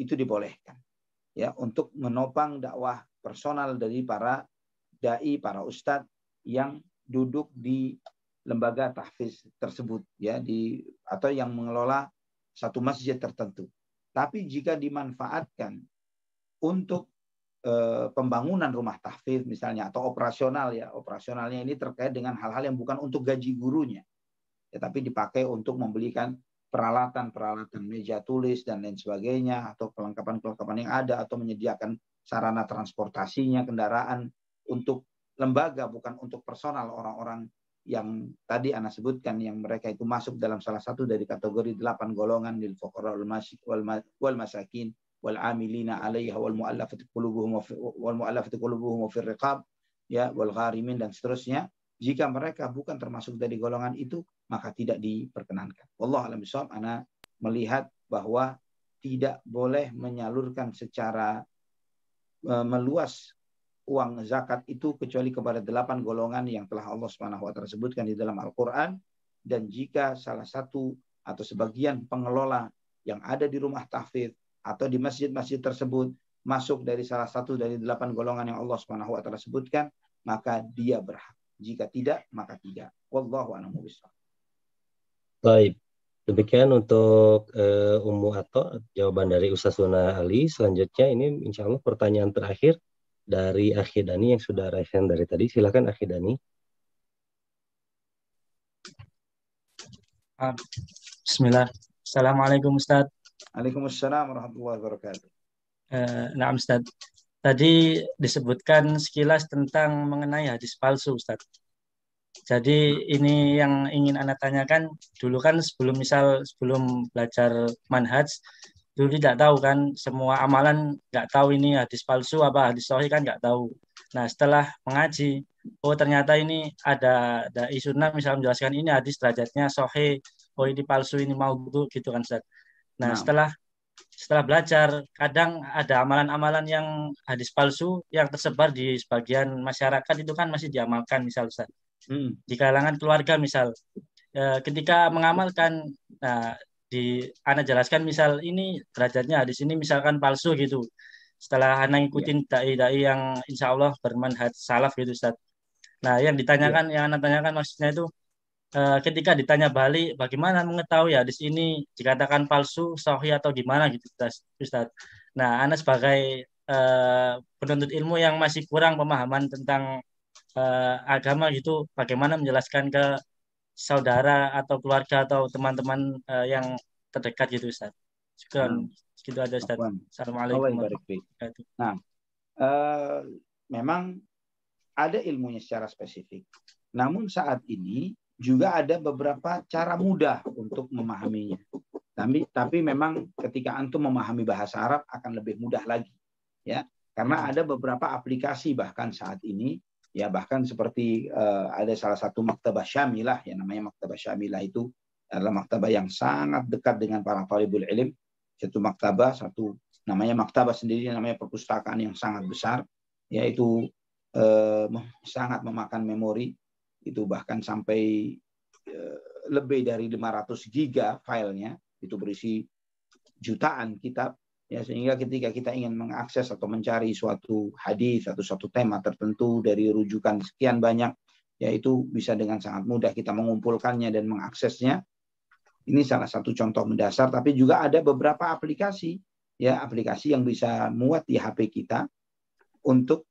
itu dibolehkan, ya, untuk menopang dakwah personal dari para dai, para ustadz yang duduk di lembaga tahfidz tersebut, ya, atau yang mengelola satu masjid tertentu. Tapi jika dimanfaatkan untuk pembangunan rumah tahfidz misalnya atau operasional, ya, operasionalnya ini terkait dengan hal-hal yang bukan untuk gaji gurunya, ya, tapi dipakai untuk membelikan peralatan meja tulis dan lain sebagainya, atau kelengkapan yang ada, atau menyediakan sarana transportasinya, kendaraan untuk lembaga, bukan untuk personal orang-orang yang tadi Ana sebutkan, yang mereka itu masuk dalam salah satu dari kategori 8 golongan, lil fuqara wal masakin wal amilina 'alaiha wal mu'allafati qulubuhum wa fir riqab, ya, wal gharimin dan seterusnya. Jika mereka bukan termasuk dari golongan itu, maka tidak diperkenankan. Wallahu a'lam bishawab. Ana melihat bahwa tidak boleh menyalurkan secara meluas uang zakat itu kecuali kepada 8 golongan yang telah Allah Subhanahu wa taala sebutkan di dalam Al-Qur'an. Dan jika salah satu atau sebagian pengelola yang ada di rumah tahfidz atau di masjid-masjid tersebut masuk dari salah satu dari 8 golongan yang Allah Subhanahu wa taala sebutkan, maka dia berhak. Jika tidak, maka tidak. Wallahu a'lam bishawab. Baik. Demikian untuk Ummu Ato, jawaban dari Ustaz Suna Ali. Selanjutnya ini insya Allah pertanyaan terakhir dari Akhi Dani yang sudah raisen dari tadi. Silakan Akhi Dani. Bismillah. Assalamualaikum Ustaz. Waalaikumsalam warahmatullahi wabarakatuh. Nah Ustaz, tadi disebutkan sekilas tentang mengenai hadis palsu Ustaz. Jadi ini yang ingin Anda tanyakan, dulu kan sebelum belajar manhaj, dulu tidak tahu kan, semua amalan nggak tahu ini hadis palsu apa hadis sahih kan nggak tahu. Nah setelah mengaji, oh ternyata ini ada dai sunnah misalnya menjelaskan ini hadis derajatnya sahih, oh ini palsu, ini maudhu gitu kan Ustaz. Nah setelah belajar, kadang ada amalan-amalan yang hadis palsu yang tersebar di sebagian masyarakat itu kan masih diamalkan misal Ustaz. Di kalangan keluarga misal, ketika mengamalkan, nah Ana jelaskan misal ini derajatnya hadis ini misalkan palsu gitu. Setelah Ana ngikutin dai-dai yang insya Allah bermanhaj salaf gitu Ustaz. Nah yang ditanyakan, yang Ana tanyakan maksudnya itu, ketika ditanya balik, bagaimana mengetahui hadis ini dikatakan palsu, sahih atau gimana gitu Ustaz. Nah Ana sebagai penuntut ilmu yang masih kurang pemahaman tentang agama gitu, bagaimana menjelaskan ke saudara atau keluarga atau teman-teman yang terdekat gitu Ustaz. Segitu aja Ustaz. Assalamualaikum warahmatullahi wabarakatuh. Nah, memang ada ilmunya secara spesifik. Namun saat ini juga ada beberapa cara mudah untuk memahaminya. Tapi memang ketika antum memahami bahasa Arab akan lebih mudah lagi, ya. Karena ada beberapa aplikasi bahkan saat ini, ya, bahkan seperti ada salah satu maktabah syamilah yang namanya maktabah syamilah, itu adalah maktabah yang sangat dekat dengan para talibul ilm. Satu namanya maktabah sendiri, namanya perpustakaan yang sangat besar, yaitu sangat memakan memori, itu bahkan sampai lebih dari 500 giga filenya, itu berisi jutaan kitab, ya, sehingga ketika kita ingin mengakses atau mencari suatu hadis atau suatu tema tertentu dari rujukan sekian banyak, yaitu bisa dengan sangat mudah kita mengumpulkannya dan mengaksesnya. Ini salah satu contoh mendasar. Tapi juga ada beberapa aplikasi, ya, aplikasi yang bisa muat di HP kita untuk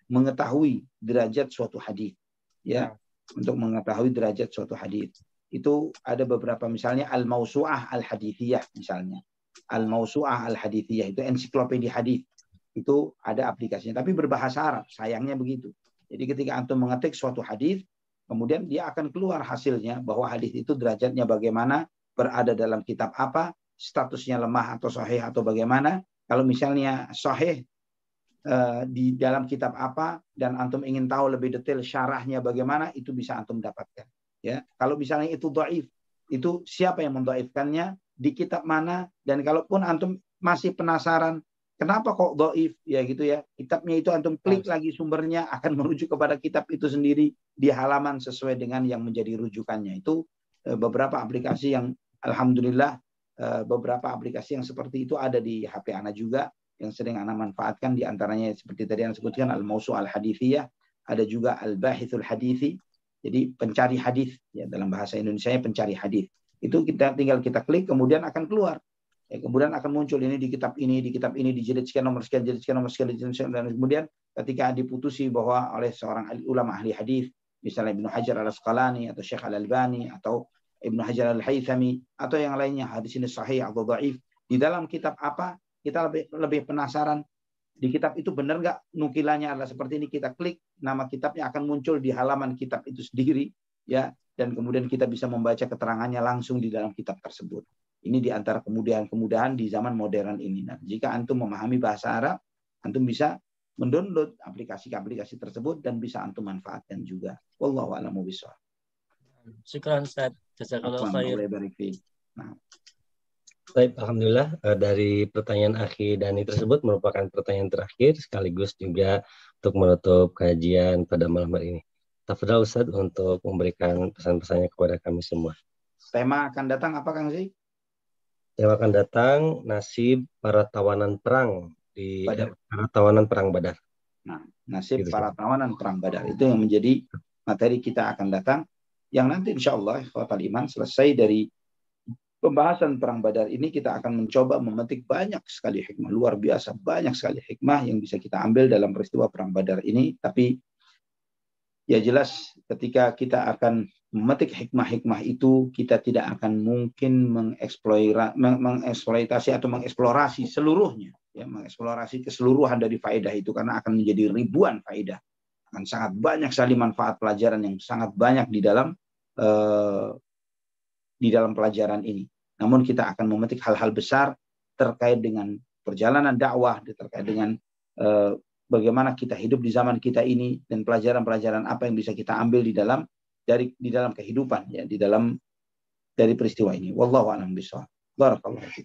mengetahui derajat suatu hadis, ya, untuk mengetahui derajat suatu hadis. Itu ada beberapa, misalnya Al-Mawsu'ah Al-Hadithiyah misalnya. Al-Mawsu'ah Al-Hadithiyah itu ensiklopedia hadis. Itu ada aplikasinya, tapi berbahasa Arab. Sayangnya begitu. Jadi ketika antum mengetik suatu hadis, kemudian dia akan keluar hasilnya bahwa hadis itu derajatnya bagaimana, berada dalam kitab apa, statusnya lemah atau sahih atau bagaimana. Kalau misalnya sahih di dalam kitab apa, dan antum ingin tahu lebih detail syarahnya bagaimana, itu bisa antum dapatkan. Ya, kalau misalnya itu dhaif, itu siapa yang mendhaifkannya, di kitab mana, dan kalaupun antum masih penasaran kenapa kok dhaif ya gitu ya, kitabnya itu antum klik lagi sumbernya, akan merujuk kepada kitab itu sendiri di halaman sesuai dengan yang menjadi rujukannya. Itu beberapa aplikasi yang alhamdulillah, beberapa aplikasi yang seperti itu ada di HP Ana juga yang sering Ana manfaatkan, di antaranya seperti tadi Ana sebutkan Al-Mawsu' Al-Hadithiyah, ada juga Al-Bahithul Hadithi. Jadi pencari hadis ya, dalam bahasa Indonesia pencari hadis. Itu kita tinggal kita klik, kemudian akan keluar. Ya, kemudian akan muncul ini di kitab ini, di jilid sekian, nomor sekian, jilid sekian, nomor sekian, jilid sekian, dan kemudian ketika diputusi bahwa oleh seorang ulama ahli hadis, misalnya Ibnu Hajar Al-Asqalani atau Syekh Al-Albani atau Ibnu Hajar Al-Haythami atau yang lainnya, hadis ini sahih atau dhaif, di dalam kitab apa, kita lebih penasaran, di kitab itu benar nggak nukilannya adalah seperti ini, kita klik, nama kitabnya akan muncul di halaman kitab itu sendiri ya, dan kemudian kita bisa membaca keterangannya langsung di dalam kitab tersebut. Ini di antara kemudahan-kemudahan di zaman modern ini. Nah, jika antum memahami bahasa Arab, antum bisa mendownload aplikasi-aplikasi tersebut dan bisa antum manfaatkan juga. Wallahu a'lamu bishawab. Syukran Ustaz. Jazakallahu khair. Nah. Baik, alhamdulillah dari pertanyaan Akhi Dani tersebut merupakan pertanyaan terakhir sekaligus juga untuk menutup kajian pada malam hari ini. Tafadhal Ustaz untuk memberikan pesan-pesannya kepada kami semua. Tema akan datang apa Kang Zai? Tema akan datang nasib para tawanan perang di para tawanan perang Badar. Nah, nasib gitu, para tawanan perang Badar itu yang menjadi materi kita akan datang, yang nanti insya Allah ikhwatal iman selesai dari pembahasan perang Badar ini kita akan mencoba memetik banyak sekali hikmah, luar biasa banyak sekali hikmah yang bisa kita ambil dalam peristiwa perang Badar ini. Tapi ya jelas ketika kita akan memetik hikmah-hikmah itu, kita tidak akan mungkin mengeksploitasi atau mengeksplorasi seluruhnya, ya, mengeksplorasi keseluruhan dari faedah itu, karena akan menjadi ribuan faedah, akan sangat banyak sekali manfaat pelajaran yang sangat banyak di dalam pelajaran ini. Namun kita akan memetik hal-hal besar terkait dengan perjalanan dakwah, terkait dengan bagaimana kita hidup di zaman kita ini, dan pelajaran-pelajaran apa yang bisa kita ambil di dalam kehidupan, ya, dari peristiwa ini. Wallahu a'lam bishawab. Barakallahu fiik.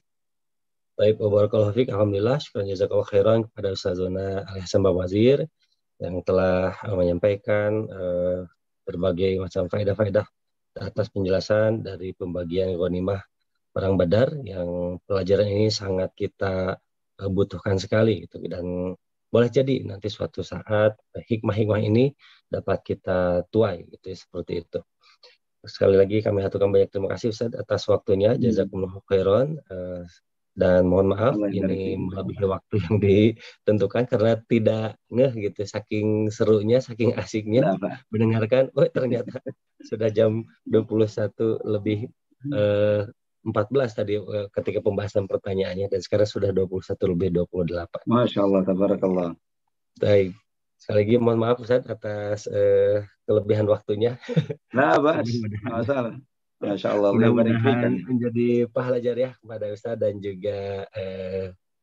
Baik, barakallahu fiik. Alhamdulillah, syukran jazakallahu khairan kepada Ustazuna Al-Ihsan Bawazir yang telah menyampaikan berbagai macam faedah-faedah atas penjelasan dari pembagian ghanimah perang Badar, yang pelajaran ini sangat kita butuhkan sekali gitu. Dan boleh jadi nanti suatu saat hikmah-hikmah ini dapat kita tuai gitu ya, seperti itu. Sekali lagi kami haturkan banyak terima kasih Ustaz atas waktunya. Jazakumullahu khairan. Dan mohon maaf ini melebihi waktu yang ditentukan karena tidak ngeh gitu, saking serunya, saking asiknya mendengarkan. Oh, ternyata sudah jam 21 lebih 14 tadi ketika pembahasan pertanyaannya, dan sekarang sudah 21 lebih 28. Masya Allah, tabarakallah. Baik, sekali lagi mohon maaf Ustaz atas kelebihan waktunya. Nah, Bas, masalah. Masya Allah, mudah-mudahan menjadi pahala jariah kepada Ustaz dan juga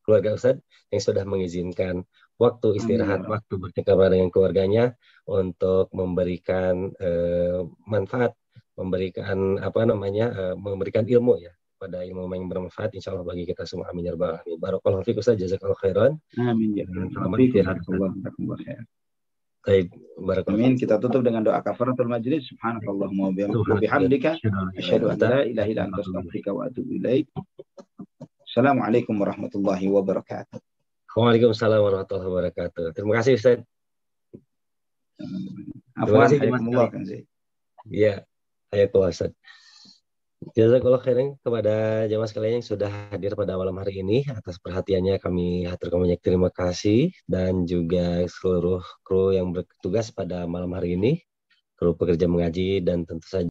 keluarga Ustaz yang sudah mengizinkan waktu istirahat, waktu bercengkrama dengan keluarganya untuk memberikan manfaat, memberikan memberikan ilmu ya, pada ilmu yang bermanfaat insya Allah bagi kita semua. Amin ya rabbal alamin. Barakallahu fiik Ustaz, jazakallahu khairan. Amin ya selamat istirahat. Baik, barakallahu. Amin. Kita tutup dengan doa kafaratul majlis. Subhanakallahumma wa bihamdika asyhadu an la ilaha illa anta astaghfiruka wa atubu ilaik. Assalamualaikum warahmatullahi wabarakatuh. Waalaikumsalam warahmatullahi wabarakatuh. Terima kasih Ustaz. Afwan, hayakumullah kan Zai. Iya, hayakumullah Ustaz. Jazakallahu khairan kepada jamaah sekalian yang sudah hadir pada malam hari ini. Atas perhatiannya kami haturkan banyak terima kasih, dan juga seluruh kru yang bertugas pada malam hari ini, kru pekerja mengaji, dan tentu saja